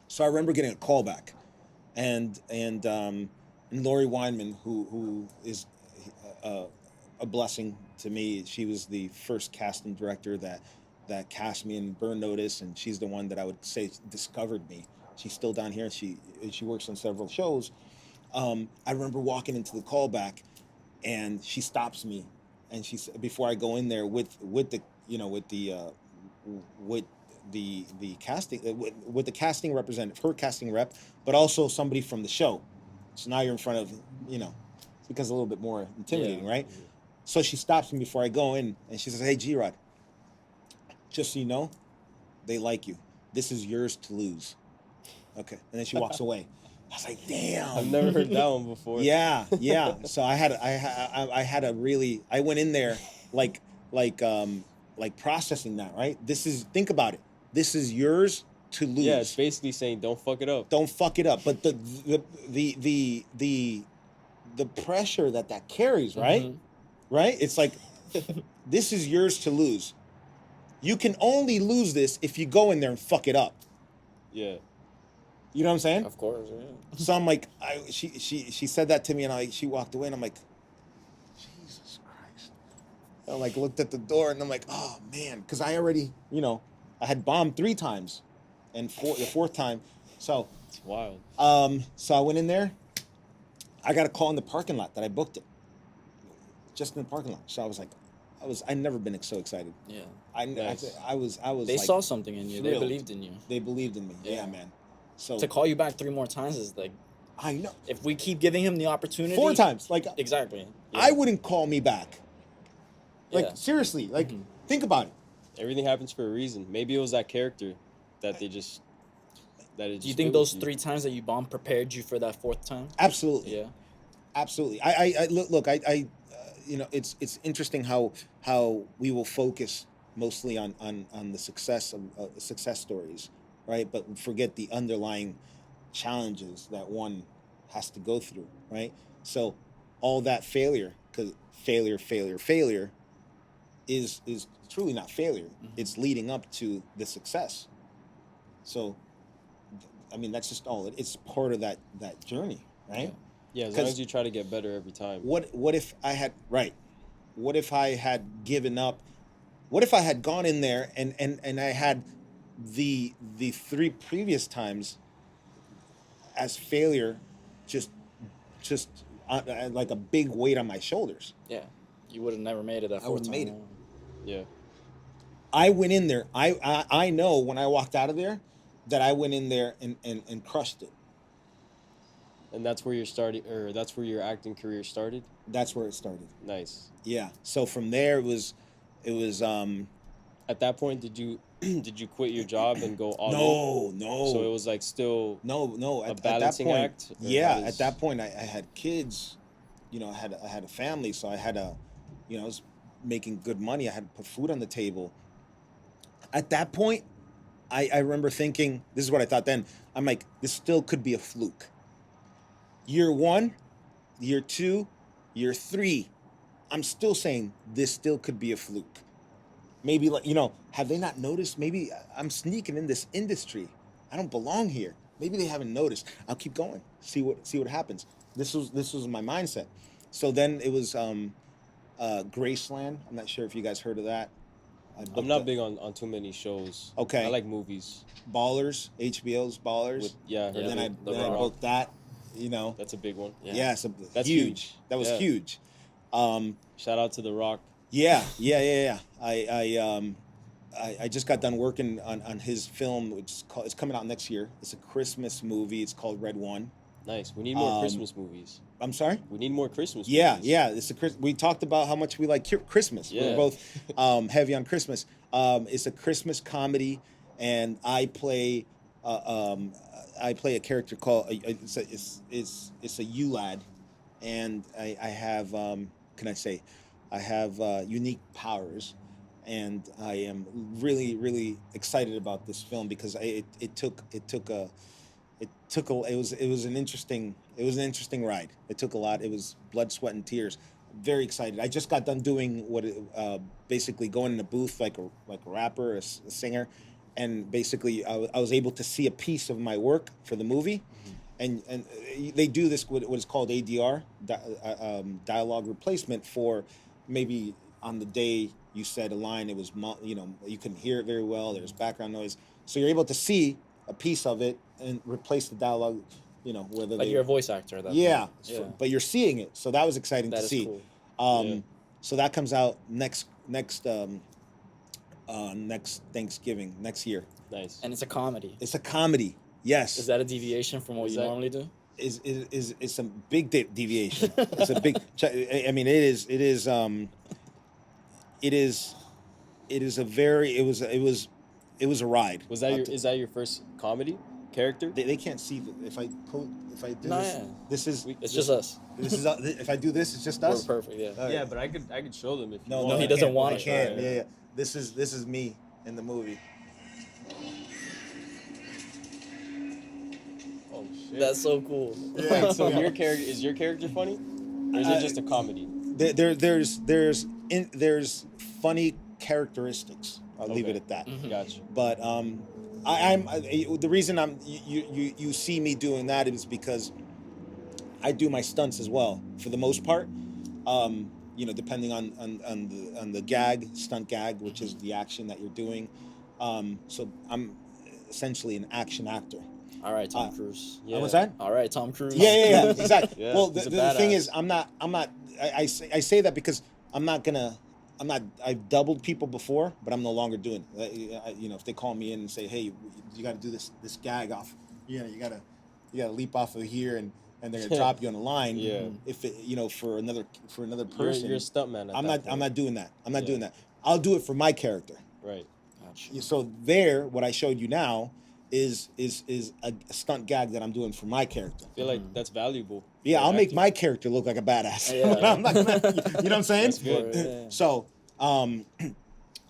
So I remember getting a callback, and Lori Weinman, who is a blessing to me. She was the first casting director that cast me in Burn Notice, and she's the one that I would say discovered me. She's still down here, and she works on several shows. I remember walking into the callback, and she stops me, and she before I go in there with the casting representative, her casting rep, but also somebody from the show. So now you're in front of it becomes a little bit more intimidating, right? So she stops me before I go in, and she says, "Hey, G-Rod, just so you know, they like you. This is yours to lose." Okay, and then she walks away. I was like, "Damn." I've never heard that one before. Yeah. So I had a really. I went in there like processing that, right? Think about it. This is yours to lose. Yeah, it's basically saying don't fuck it up. Don't fuck it up. But the pressure that carries, right? Mhm. Right? It's like this is yours to lose. You can only lose this if you go in there and fuck it up. Yeah. You know what I'm saying? Of course, yeah. So I'm like, she said that to me, and she walked away, and I'm like, Jesus Christ. And I like looked at the door, and I'm like, oh man, because I already, I had bombed 3 times, and the 4th time, so It's wild. so I went in there. I got a call in the parking lot that I booked it, just in the parking lot. So I was like, I'd never been so excited. Yeah. Nice. I was. They like, saw something in you. They thrilled. believed in you. They believed in me. Yeah, Yeah. man. So To call you back 3 more times is like, I know if we keep giving him the opportunity. 4 times. Like Exactly. I wouldn't call me back. Like Yeah. seriously, like Mhm. think about it. Everything happens for a reason. Maybe it was that character that it Do you just think fit those with you. 3 times that you bombed prepared you for that 4th time? Absolutely. Yeah. Absolutely. I look. It's interesting how we will focus mostly on the success of success stories, right? But forget the underlying challenges that one has to go through, right? So all that failure, because failure is truly not failure. Mhm. It's leading up to the success. So, I mean, that's just all. It's part of that journey, right? Yeah, as long 'Cause- as you try to get better every time. What if I had What if I had given up? What if I had gone in there and I had the 3 previous times as failure, just like a big weight on my shoulders? Yeah. You would have never made it that I 4th wouldn't time. made it. Yeah. I went in there. I know when I walked out of there that I went in there and crushed it. And that's where that's where your acting career started? That's where it started. Nice. Yeah. So from there it was At that point, did you quit your job and go all in? no. So it was like still No. a At that balancing point, act? Or yeah. how At that point, I had kids. I had a family, so I had I was making good money. I had to put food on the table. At that point, I remember thinking, this is what I thought then. I'm like, this still could be a fluke. Year 1, year 2, year 3, I'm still saying this still could be a fluke. Maybe, like, have they not noticed? Maybe I'm sneaking in this industry. I don't belong here. Maybe they haven't noticed. I'll keep going. See what happens. This was my mindset. So then it was Graceland. I'm not sure if you guys heard of that. I'm not big on too many shows. Okay. I like movies. Ballers, HBO's Ballers. Yeah, And then I Rock. booked that. That's a big one. Yeah, so That's huge. huge. That was Yeah. huge. Shout out to The Rock. Yeah. I just got done working on his film, which is it's coming out next year. It's a Christmas movie. It's called Red One. Nice. We need more Christmas movies. I'm sorry? We need more Christmas Yeah, movies. yeah. We talked about how much we like Christmas. Yeah. We're both heavy on Christmas. It's a Christmas comedy, and I play a character called it's a U-lad, and I have I have unique powers, and I am really, really excited about this film because it was an interesting ride. It took a lot. It was blood, sweat, and tears. Very excited. I just got done doing basically going in a booth like a rapper, a singer, and basically I was able to see a piece of my work for the movie, and they do this what is called ADR, dialogue replacement, for maybe on the day you said a line, it was you couldn't hear it very well. There's background noise, so you're able to see a piece of it and replace the dialogue. Whether Like you're a voice actor. At that yeah, point. but you're seeing it, so that was exciting That to is see. cool. So that comes out next Thanksgiving next year. Nice. And it's a comedy. It's a comedy. Yes. Is that a deviation from what you normally do? Is a big deviation. It's a big. I mean, it is a ride. Is that your first comedy character? They can't see if I do No, this. yeah. This is It's just us. this is if I do this, it's just us. We're perfect. Yeah. All right. Yeah, but I could show them if you No, want. he I doesn't can't. want I it. can't. Right. Yeah. This is me in the movie. Oh shit. That's so cool. Wait, so your character funny, or is it just a comedy? There's funny characteristics. I'll leave it at that. Gotcha. But the reason you see me doing that is because I do my stunts as well for the most part. Depending on the stunt gag, which is the action that you're doing. So I'm essentially an action actor. All right, Tom Cruise. Yeah. What's that? All right, Tom Cruise. Yeah, exactly. Yeah, Well, he's a the thing badass. is, I say that because I've doubled people before, but I'm no longer doing it. If they call me in and say, hey, you got to do this gag off, you gotta leap off of here, and they're gonna drop you on the line. Yeah. If it, for another person, You're a stuntman. I'm not doing that. I'm not doing that. I'll do it for my character. Right. Gotcha. So what I showed you now is a stunt gag that I'm doing for my character. I feel like that's valuable. Yeah, for I'll make acting. my character look like a badass. Yeah. I'm not gonna, you know what I'm saying? That's good. Yeah. So,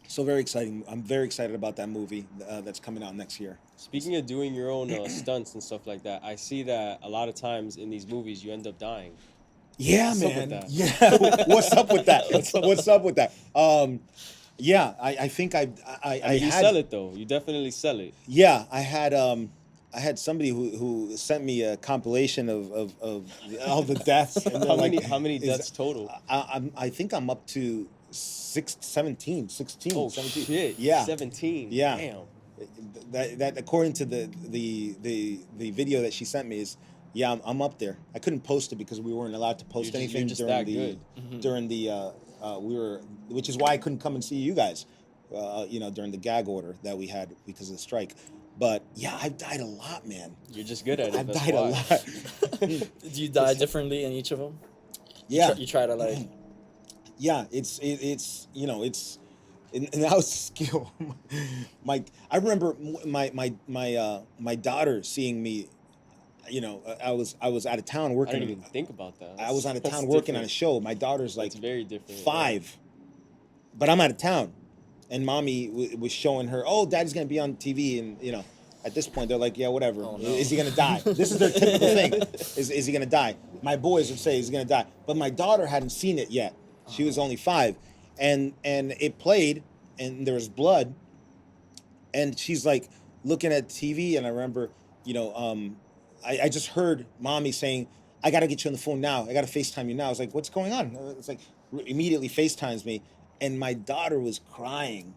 so very exciting. I'm very excited about that movie that's coming out next year. Speaking of doing your own stunts and stuff like that, I see that a lot of times in these movies you end up dying. Yeah, What's up with man. that? Yeah, what's up with that? What's up with that? Yeah, I think I You had, sell it though. You definitely sell it. Yeah, I had somebody who sent me a compilation of all the deaths. And How many deaths total? I think I'm up to 16. Oh 17. shit! Yeah. 17. Yeah. Damn. That according to the video that she sent me is, yeah, I'm up there. I couldn't post it because we weren't allowed to post You're anything just during that the good. during the which is why I couldn't come and see you guys, during the gag order that we had because of the strike. But yeah, I've died a lot, man. You're just good at it. I've that's died why. a lot. Do you die differently in each of them? Yeah, You try to like. yeah. It's and that was skill. I remember my daughter seeing me. I was out of town I working. didn't even think about that. I was out of That's town working on a different. show. My daughter's like It's very different. 5, but I'm out of town, and mommy was showing her, oh, daddy's gonna be on TV, and at this point they're like, yeah, whatever. Oh, no. Is he gonna die? This is their typical thing. Is he gonna die? My boys would say he's gonna die, but my daughter hadn't seen it yet. She was only 5, and it played, and there was blood, and she's like looking at TV, and I remember, I just heard mommy saying, I got to get you on the phone now. I got to FaceTime you now. I was like, what's going on? It's like, immediately FaceTimes me. And my daughter was crying.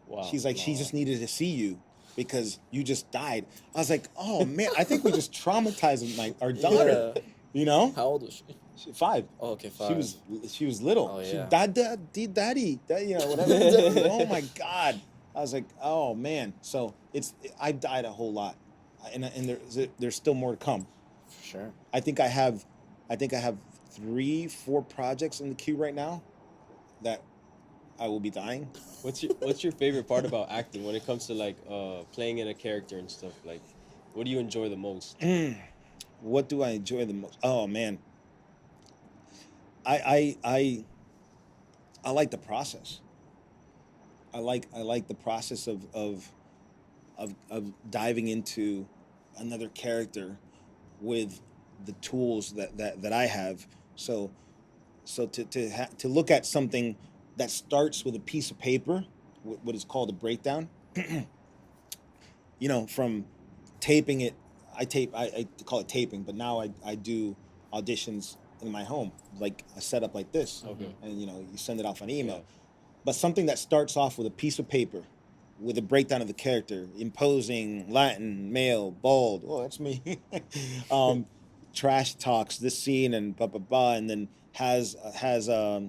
Wow. She's like, she just needed to see you because you just died. I was like, oh, man, I think we just traumatized our daughter, How old was she? 5. Oh, okay, 5. She was little. Oh, She, yeah. daddy, whatever. Oh, my God. I was like, oh, man. So I died a whole lot. And there's still more to come. For sure. I think I have 3-4 projects in the queue right now that I will be dying. What's your favorite part about acting when it comes to like playing in a character and stuff? Like, what do you enjoy the most? What do I enjoy the most? Oh man, I like the process. I like the process of diving into another character with the tools that I have. So to look at something that starts with a piece of paper, what is called a breakdown, from taping it. I call it taping, but now I do auditions in my home, like a setup like this. Okay. And you send it off on email. Yeah. But something that starts off with a piece of paper, with a breakdown of the character, imposing, Latin, male, bald. Oh, that's me. Trash talks this scene and blah blah blah, and then has a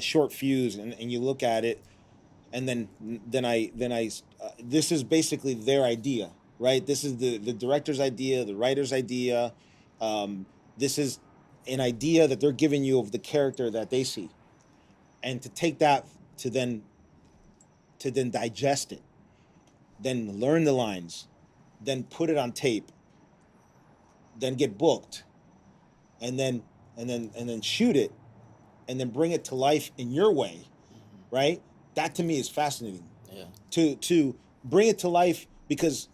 short fuse, and you look at it, and then I this is basically their idea, right? This is the director's idea, the writer's idea. This is an idea that they're giving you of the character that they see, and to take that to then digest it, then learn the lines, then put it on tape, then get booked, and then shoot it, and then bring it to life in your way, right? That to me is fascinating. Yeah. To bring it to life, because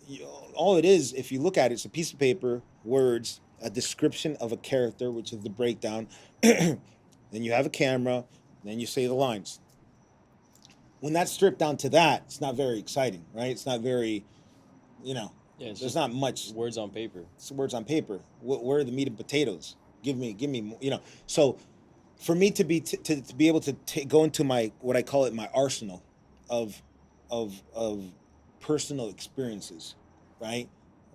all it is, if you look at it, it's a piece of paper, words, a description of a character, which is the breakdown. Then you have a camera, then you say the lines. When that's stripped down to that, it's not very exciting, right? It's not very, Yeah, it's there's just not much. words on paper. It's words on paper. Where are the meat and potatoes? Give me more, So for me to be able to go into my, what I call it, my arsenal of personal experiences, right?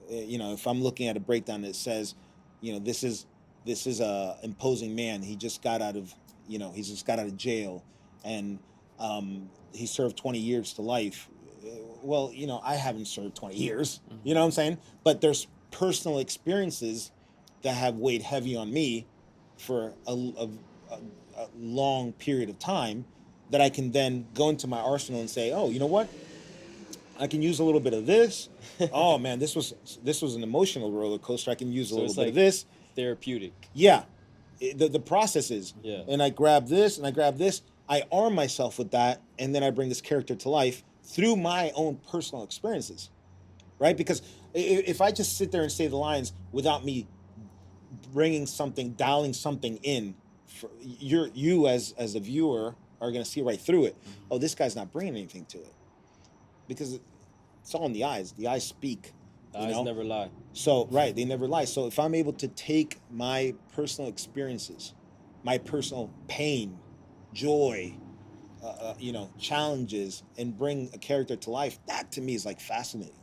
If I'm looking at a breakdown that says, this is a imposing man. He just got out of, he's just got out of jail, and he served 20 years to life. Well, I haven't served 20 years. You know what I'm saying? But there's personal experiences that have weighed heavy on me for a long period of time that I can then go into my arsenal and say, oh, you know what? I can use a little bit of this. Oh man, this was an emotional roller coaster. I can use a little bit of this. Therapeutic. Yeah, the process is. Yeah. And I grab this and I grab this. I arm myself with that, and then I bring this character to life through my own personal experiences, right? Because if I just sit there and say the lines without me bringing something, dialing something in, you as a viewer are going to see right through it. Oh, this guy's not bringing anything to it, because it's all in the eyes. The eyes speak. The eyes never lie. So, right, they never lie. So if I'm able to take my personal experiences, my personal pain, joy, challenges, and bring a character to life, that to me is like fascinating.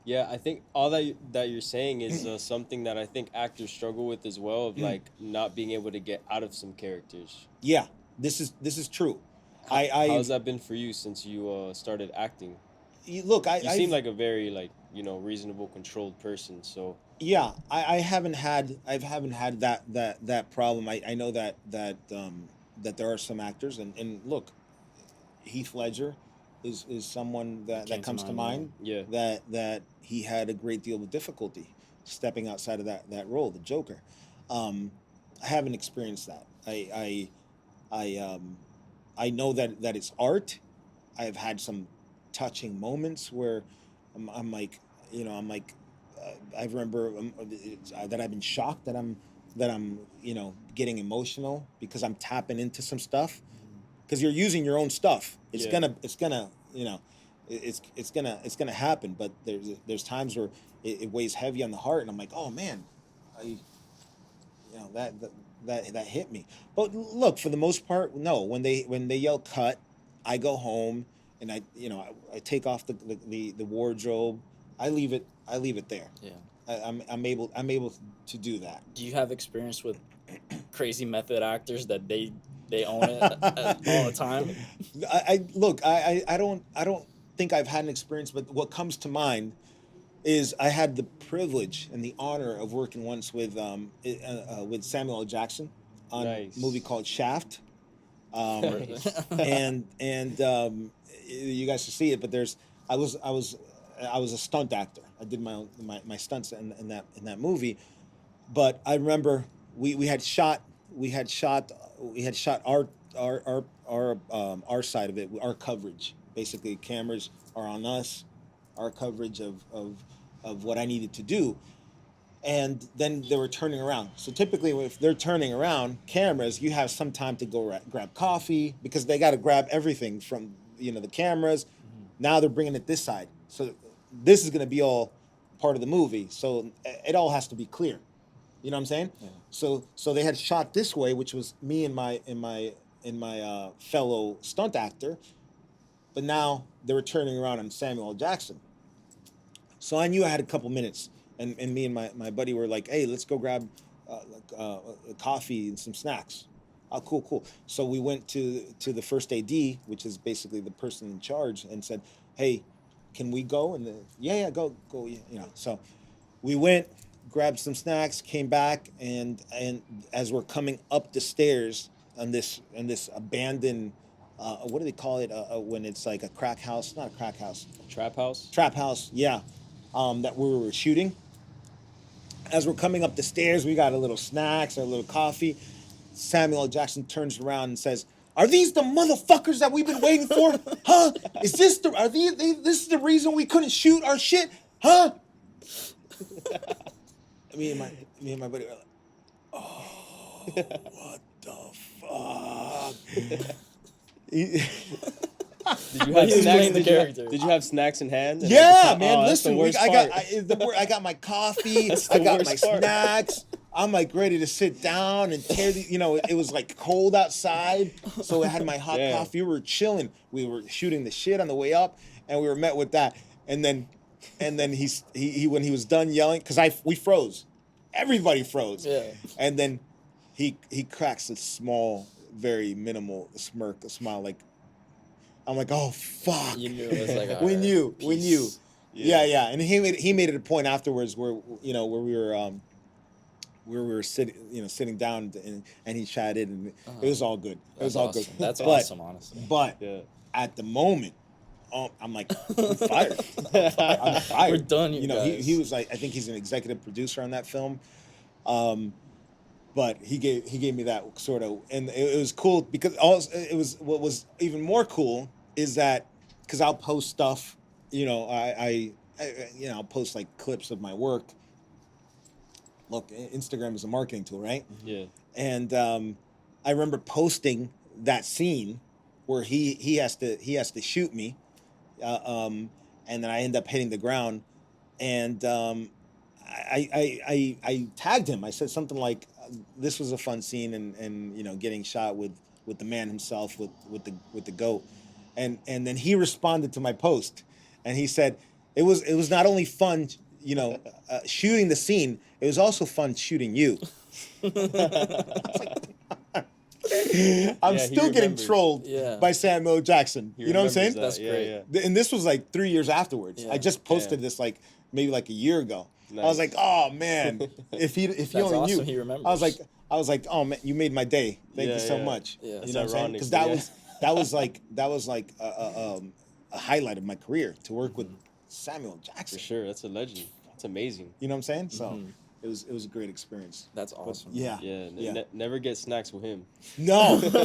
Yeah, I think all that you're saying is something that I think actors struggle with as well, of like not being able to get out of some characters. Yeah, this is true. How's that been for you since you started acting? Look, You seem like a very reasonable, controlled person. So yeah, I haven't had that problem. I know that there are some actors, and look, Heath Ledger is someone that comes to mind. Yeah. That he had a great deal of difficulty stepping outside of that role, the Joker. I haven't experienced that. I know that it's art, I've had some touching moments where I'm like, I remember that I've been shocked that I'm getting emotional because I'm tapping into some stuff because you're using your own stuff. It's Yeah. gonna it's gonna happen. But there's times where it weighs heavy on the heart, and I'm like, oh man, that hit me. But look, for the most part, no. When they yell cut, I go home and I take off the wardrobe. I leave it there. Yeah. I'm able to do that. Do you have experience with crazy method actors that they own it all the time? I don't think I've had an experience, but what comes to mind is I had the privilege and the honor of working once with Samuel L. Jackson on Nice. a movie called Shaft. Nice. And you guys should see it. But I was a stunt actor. I did my stunts in that movie. But I remember we had shot our side of it, our coverage. Basically, cameras are on us, our coverage of what I needed to do. And then they were turning around. So typically, if they're turning around cameras, you have some time to go grab coffee because they got to grab everything from the cameras. Mm-hmm. Now they're bringing it this side. So this is going to be all part of the movie. So it all has to be clear. You know what I'm saying? Yeah. So they had shot this way, which was me and my fellow stunt actor. But now they were turning around on Samuel L. Jackson. So I knew I had a couple minutes, and me and my buddy were like, "Hey, let's go grab a coffee and some snacks." Oh, cool. So we went to the first AD, which is basically the person in charge, and said, "Hey, can we go?" And yeah, go. So we went, grabbed some snacks, came back, and as we're coming up the stairs on this abandoned, what do they call it when it's like a crack house? Not a crack house. Trap house. Trap house, yeah. That we were shooting. As we're coming up the stairs, we got a little snacks, a little coffee. Samuel L. Jackson turns around and says, "Are these the motherfuckers that we've been waiting for? Huh? Is this this is the reason we couldn't shoot our shit? Huh?" me and my buddy were like, "Oh, what the fuck?" Did you have He's snacks? playing the character. Did you have snacks in hand? And Yeah, like, man. oh, that's the Listen, worst I part. got I got my coffee. That's I the got worst my part. snacks. I'm like ready to sit down and tear the. It was like cold outside, so I had my hot Damn. coffee. We were chilling. We were shooting the shit on the way up, and we were met with that. And then he when he was done yelling, because we froze, everybody froze. Yeah. And then he cracks a small, very minimal smirk, a smile, like. I'm like, oh fuck. You knew it was like, we alright, knew. peace. Yeah. And he made it a point afterwards where we were sitting down and he chatted and it was all good. It was all awesome. good. That's But- awesome, honestly. But Yeah. at the moment, I'm like, I'm fired. I'm fired. We're done, you guys. He was like, I think he's an executive producer on that film. But he gave me that sort of, and it was cool because also it was what was even more cool is that because I'll post stuff, I'll post like clips of my work. Look, Instagram is a marketing tool, right? Yeah. And I remember posting that scene where he has to shoot me, and then I end up hitting the ground, and I tagged him. I said something like, "This was a fun scene," and getting shot with the man himself, with the goat, and then he responded to my post, and he said, "It was not only fun, shooting the scene. It was also fun shooting you." I'm Yeah, he still getting remembers. trolled Yeah. by Samuel Jackson. He You know what I'm saying? remembers that. That's great. Yeah. And this was like 3 years afterwards. Yeah. I just posted Yeah. this maybe like a year ago. I was Nice. like, oh man, if he That's only awesome, knew. he remembers. I was like, oh man, you made my day. Thank you Yeah, so yeah. much. Yeah. You That's know what I'm saying? ironic, Because yeah. that was like a highlight of my career to work with Samuel Jackson. For sure. That's a legend. That's amazing. You know what I'm saying? So Mhm. it was a great experience. That's awesome. Yeah. Yeah. Yeah. Never get snacks with him. No. Just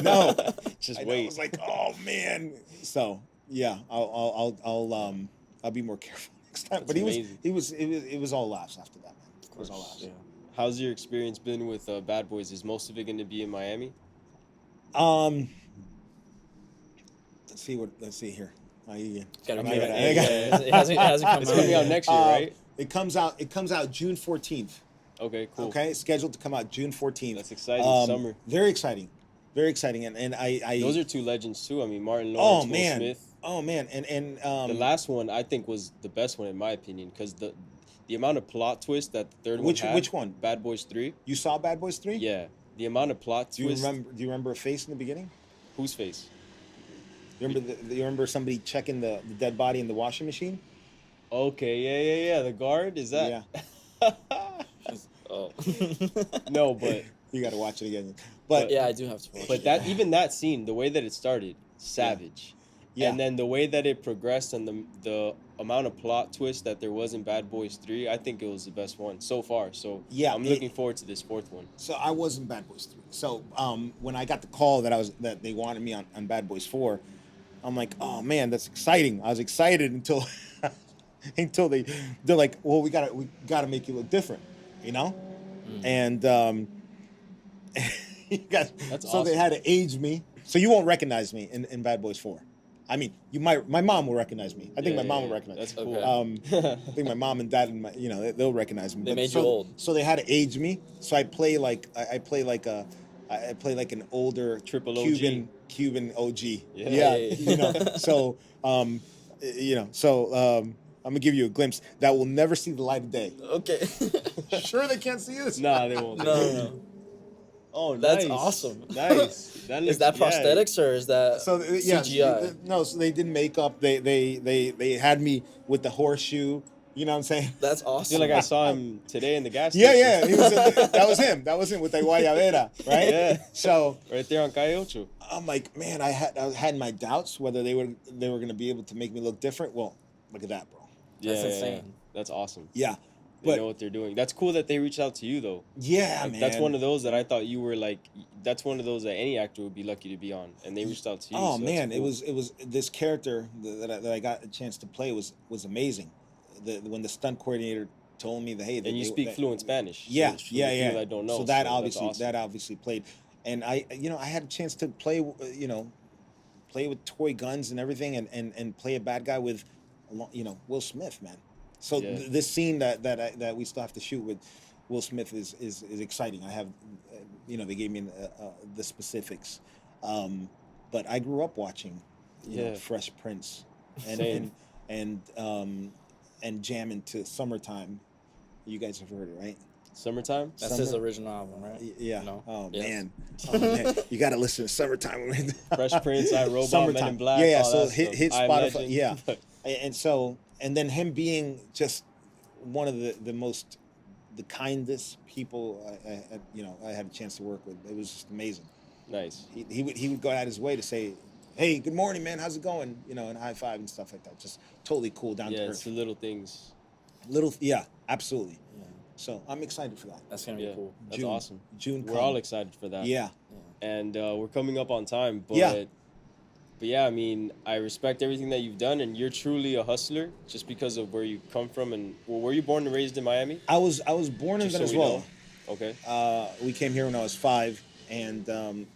I know, I wait. was like, oh man. So Yeah, I'll be more careful next time. That's But amazing. it was all laughs after that, man. It was all laughs. Yeah. How's your experience been with Bad Boys? Is most of it going to be in Miami? Um, let's see here. Gotta I be got- right. I got- It hasn't come It's out. coming out next year, right? It comes out June 14th. Okay, cool. Okay, it's scheduled to come out June 14th. That's exciting. Summer. Very exciting, very exciting, and I Those are two legends too. I mean, Martin Lawrence, oh Will man, Smith. oh man, and The last one I think was the best one in my opinion because the amount of plot twist that the third one had. Which one? Bad Boys 3. You saw Bad Boys 3? Yeah, the amount of plot Do you twist. remember? Do you remember a face in the beginning? Whose face? You remember somebody checking the dead body in the washing machine? Okay, yeah. The guard is that? Yeah. Oh. No, but You got to watch it again. But Yeah, I do have to watch but it. that even that scene, the way that it started, savage. Yeah. And then the way that it progressed and the amount of plot twist that there was in Bad Boys 3, I think it was the best one so far. So Yeah, I'm looking forward to this fourth one. so I was in Bad Boys 3. So when I got the call that they wanted me on Bad Boys 4, I'm like, oh man, that's exciting. I was excited until they're like, well, we gotta make you look different, you know? And That's so they awesome. had to age me. So you won't recognize me in Bad Boys 4. I mean, you might. My mom will recognize me. I think my mom will recognize. That's me. cool. Okay. I think my mom and dad and they'll recognize me. They But made you old. So they had to age me. So I play like I play like an older Triple OG. Cuban OG. Yeah. Yeah. So I'm gonna give you a glimpse that will never see the light of day. Okay. Sure, they can't see this. Nah, they won't. No. Oh, That's nice. awesome. Nice. That Is that looks- yeah. prosthetics or is that So yeah, CGI? no. So they did makeup. They had me with the horseshoe. You know what I'm saying? That's I feel awesome. like I saw him today in the gas Yeah, station. yeah. That was him. That was him with the guayabera, right? Yeah. So Right there on Calle Ocho. I'm like, man, I had my doubts whether they were going to be able to make me look different. Well, look at that, bro. Yeah, That's yeah, insane. yeah. That's awesome. Yeah, They but know what they're doing. That's cool that they reached out to you though. yeah, Like, man. that's one of those that I thought you were like. That's one of those that any actor would be lucky to be on, and they reached out to you. Oh so that's man, cool. it was this character that I got a chance to play was amazing. When the stunt coordinator told me that hey, And you speak fluent Spanish. Yeah, so for yeah, the yeah. people that don't know. So that that's obviously played, and I had a chance to play play with toy guns and everything, and play a bad guy with Will Smith, man. So Yeah. this scene that we still have to shoot with Will Smith is exciting. I have they gave me the specifics, but I grew up watching Yeah. Fresh Prince Same. and jamming to Summertime. You guys have heard it, right? Summertime. That's his Summer- original album, right? Yeah. No? Oh Yes. man. Oh man. You got to listen to Summertime. Fresh Prince, I Robot, Men in Black. Yeah, yeah. all So that hit stuff. I'm Spotify. Legend. Yeah. And then him being just one of the kindest people I had a chance to work with. It was just amazing. Nice. He would go out his way to say, "Hey, good morning, man. How's it going?" And high five and stuff like that. Just totally cool, down Yeah, to it's earth. the little things. Yeah, absolutely. Yeah. So I'm excited for that. That's gonna be Yeah, cool. that's June. awesome. June. We're all excited for that. Yeah. And we're coming up on time, but Yeah. but yeah, I mean, I respect everything that you've done, and you're truly a hustler just because of where you come from. And were you born and raised in Miami? I was born in Just so we Venezuela. know. Okay. We came here when I was 5, and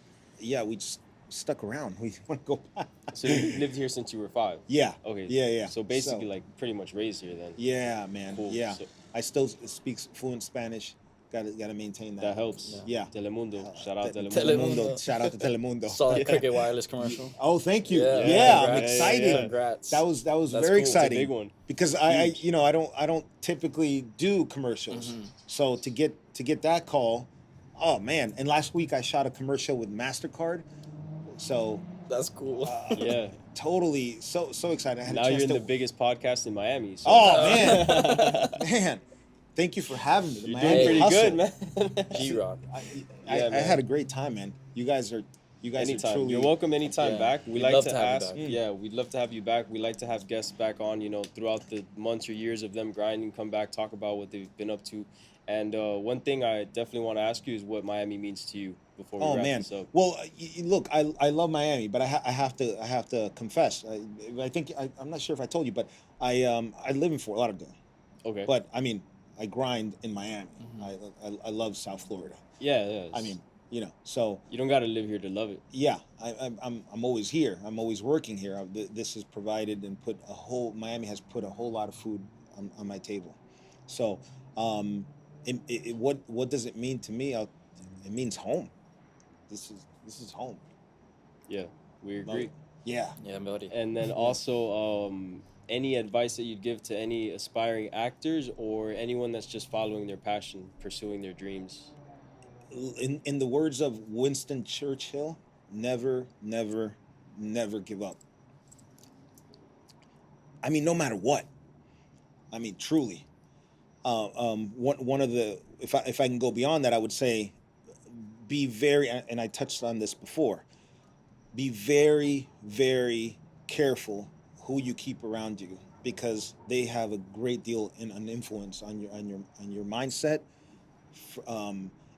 we just stuck around. We want to go back. So you lived here since you were 5. Yeah. Okay. Yeah. So basically, like, pretty much raised here then. Yeah, man. Cool. Yeah. So- I still speak fluent Spanish. Got to maintain that. That helps. Yeah. Telemundo. Shout out Telemundo. Telemundo. Shout out to Telemundo. Saw that Yeah. Cricket Wireless commercial. Oh, thank you. Yeah. Yeah, I'm Congrats. excited. Yeah. Congrats. That was That's very cool. It's a exciting. big one. Because I don't typically do commercials. Mm-hmm. So to get that call, oh man! And last week I shot a commercial with MasterCard. So That's cool. Yeah. totally so excited. I had a Now chance you're in to, the biggest podcast in Miami. So. Oh man, man! Thank you for having me. The You're Miami doing pretty Hustle. good, man. G-Rock. I man. had a great time, man. You guys are Anytime. truly. You're welcome anytime Yeah. back. We We'd like love to to have you ask. back. Yeah, we'd love to have you back. We like to have guests back on, throughout the months or years of them grinding, come back, talk about what they've been up to. And one thing I definitely want to ask you is what Miami means to you before we Oh wrap man. this up. Well, look, I love Miami, but I have to confess. I think I'm not sure if I told you, but I live in Fort Lauderdale. Okay. But I mean, I grind in Miami. Mm-hmm. I love South Florida. Yeah, yeah. I mean, so you don't got to live here to love it. yeah, I'm always here. I'm always working here. This has provided and Miami has put a whole lot of food on my table. So, what does it mean to me? It means home. This is home. Yeah, we Love agree. it. Yeah. Yeah, buddy. And then also, any advice that you'd give to any aspiring actors or anyone that's just following their passion, pursuing their dreams? In the words of Winston Churchill, never, never, never give up. I mean, no matter what. I mean, truly. One of the if I can go beyond that, I would say, be very, and I touched on this before. Be very, very careful who you keep around you because they have a great deal in an influence on your mindset.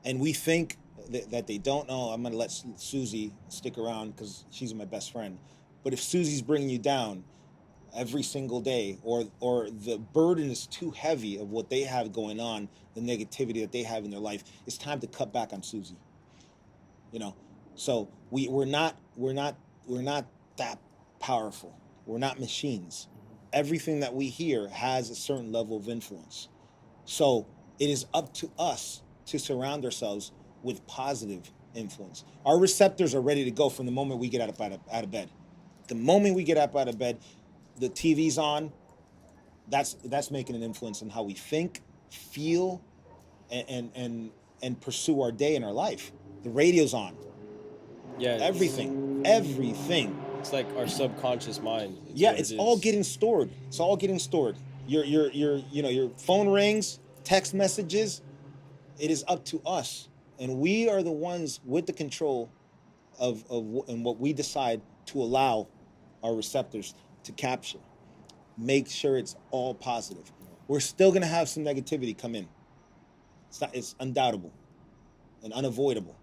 And we think that they don't know. I'm gonna let Susie stick around because she's my best friend. But if Susie's bringing you down every single day, or the burden is too heavy of what they have going on, the negativity that they have in their life, it's time to cut back on Susie. So we're not that powerful. We're not machines. Everything that we hear has a certain level of influence. So it is up to us to surround ourselves with positive influence. Our receptors are ready to go from the moment we get out of bed. The moment we get up out of bed, the TV's on. That's making an influence on how we think, feel, and pursue our day and our life. The radio's on. Yeah. Everything. It's like our subconscious mind. It's all getting stored. It's all getting stored. Your phone rings, text messages. It is up to us, and we are the ones with the control of and what we decide to allow our receptors to capture. Make sure it's all positive. We're still gonna have some negativity come in. It's undoubtable and unavoidable,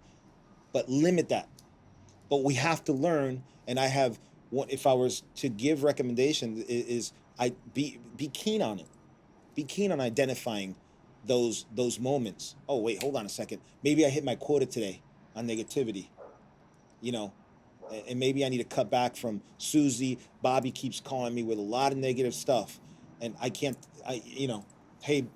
but limit that. But we have to learn, and I have if I was to give recommendation is I be keen on it. Be keen on identifying those moments. Oh wait, hold on a second. Maybe I hit my quota today on negativity. And maybe I need to cut back from Susie. Bobby keeps calling me with a lot of negative stuff, and I can't. Hey,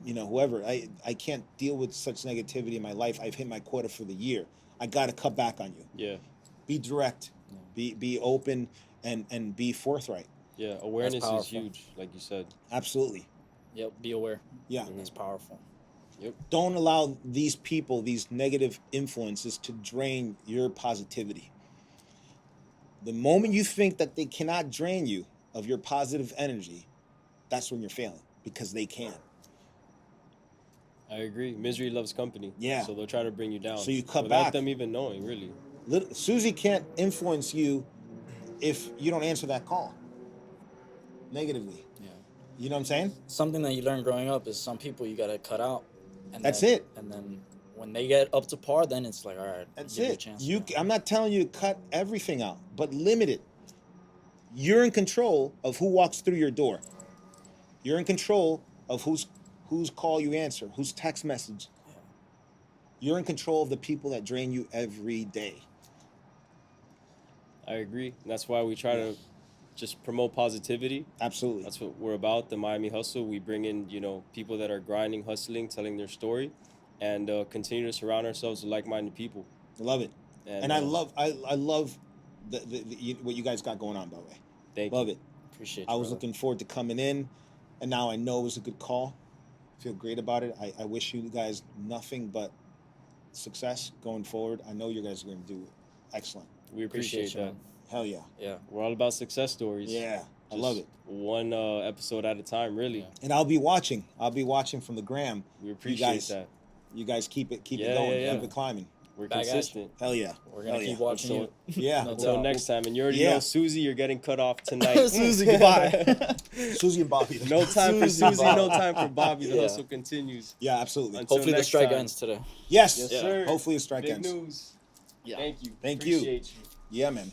whoever. I can't deal with such negativity in my life. I've hit my quota for the year. I got to cut back on you. Yeah. Be direct. Be open and be forthright. Yeah, awareness is huge, like you said. Absolutely. Yep, be aware. Yeah. That's powerful. Yep. Don't allow these people, these negative influences, to drain your positivity. The moment you think that they cannot drain you of your positive energy, that's when you're failing, because they can. I agree. Misery loves company. Yeah. So they'll try to bring you down. So you cut without back. them even knowing, really. Susie can't influence you if you don't answer that call negatively. Yeah. You know what I'm saying? Something that you learn growing up is some people you gotta cut out. And That's it. And then when they get up to par, then it's like, all right, That's give you a it. chance. I'm not telling you to cut everything out, but limit it. You're in control of who walks through your door. You're in control of whose call you answer, whose text message. Yeah. You're in control of the people that drain you every day. I agree. And that's why we try to just promote positivity. Absolutely. That's what we're about, the Miami Hustle. We bring in, people that are grinding, hustling, telling their story, and continue to surround ourselves with like-minded people. I love it. And I love the what you guys got going on, by the way. Thank you. Love it. Appreciate it. I was looking forward to coming in, and now I know it was a good call. Feel great about it. I wish you guys nothing but success going forward. I know you guys are going to do excellent. We appreciate you, that. man. Hell yeah. Yeah. We're all about success stories. Yeah. I Just love it. One episode at a time, really. Yeah. And I'll be watching from the gram. We appreciate that. You guys keep it Yeah, going. yeah, yeah. Keep it climbing. We're Back at you. consistent. Hell yeah. We're gonna Hell keep yeah. watching you. Yeah. No Until doubt. next time, and you already Yeah. know, Susie, you're getting cut off tonight. Susie, goodbye. Susie and Bobby. No time for Susie, Susie, no Bob. time for Bobby. The Yeah. hustle continues. Yeah, absolutely. Until Hopefully the next strike time. ends today. Yes. Yes, Yeah. sir. Hopefully the strike Big ends. news. Yeah. Thank you. Thank you. Appreciate you. Yeah, man.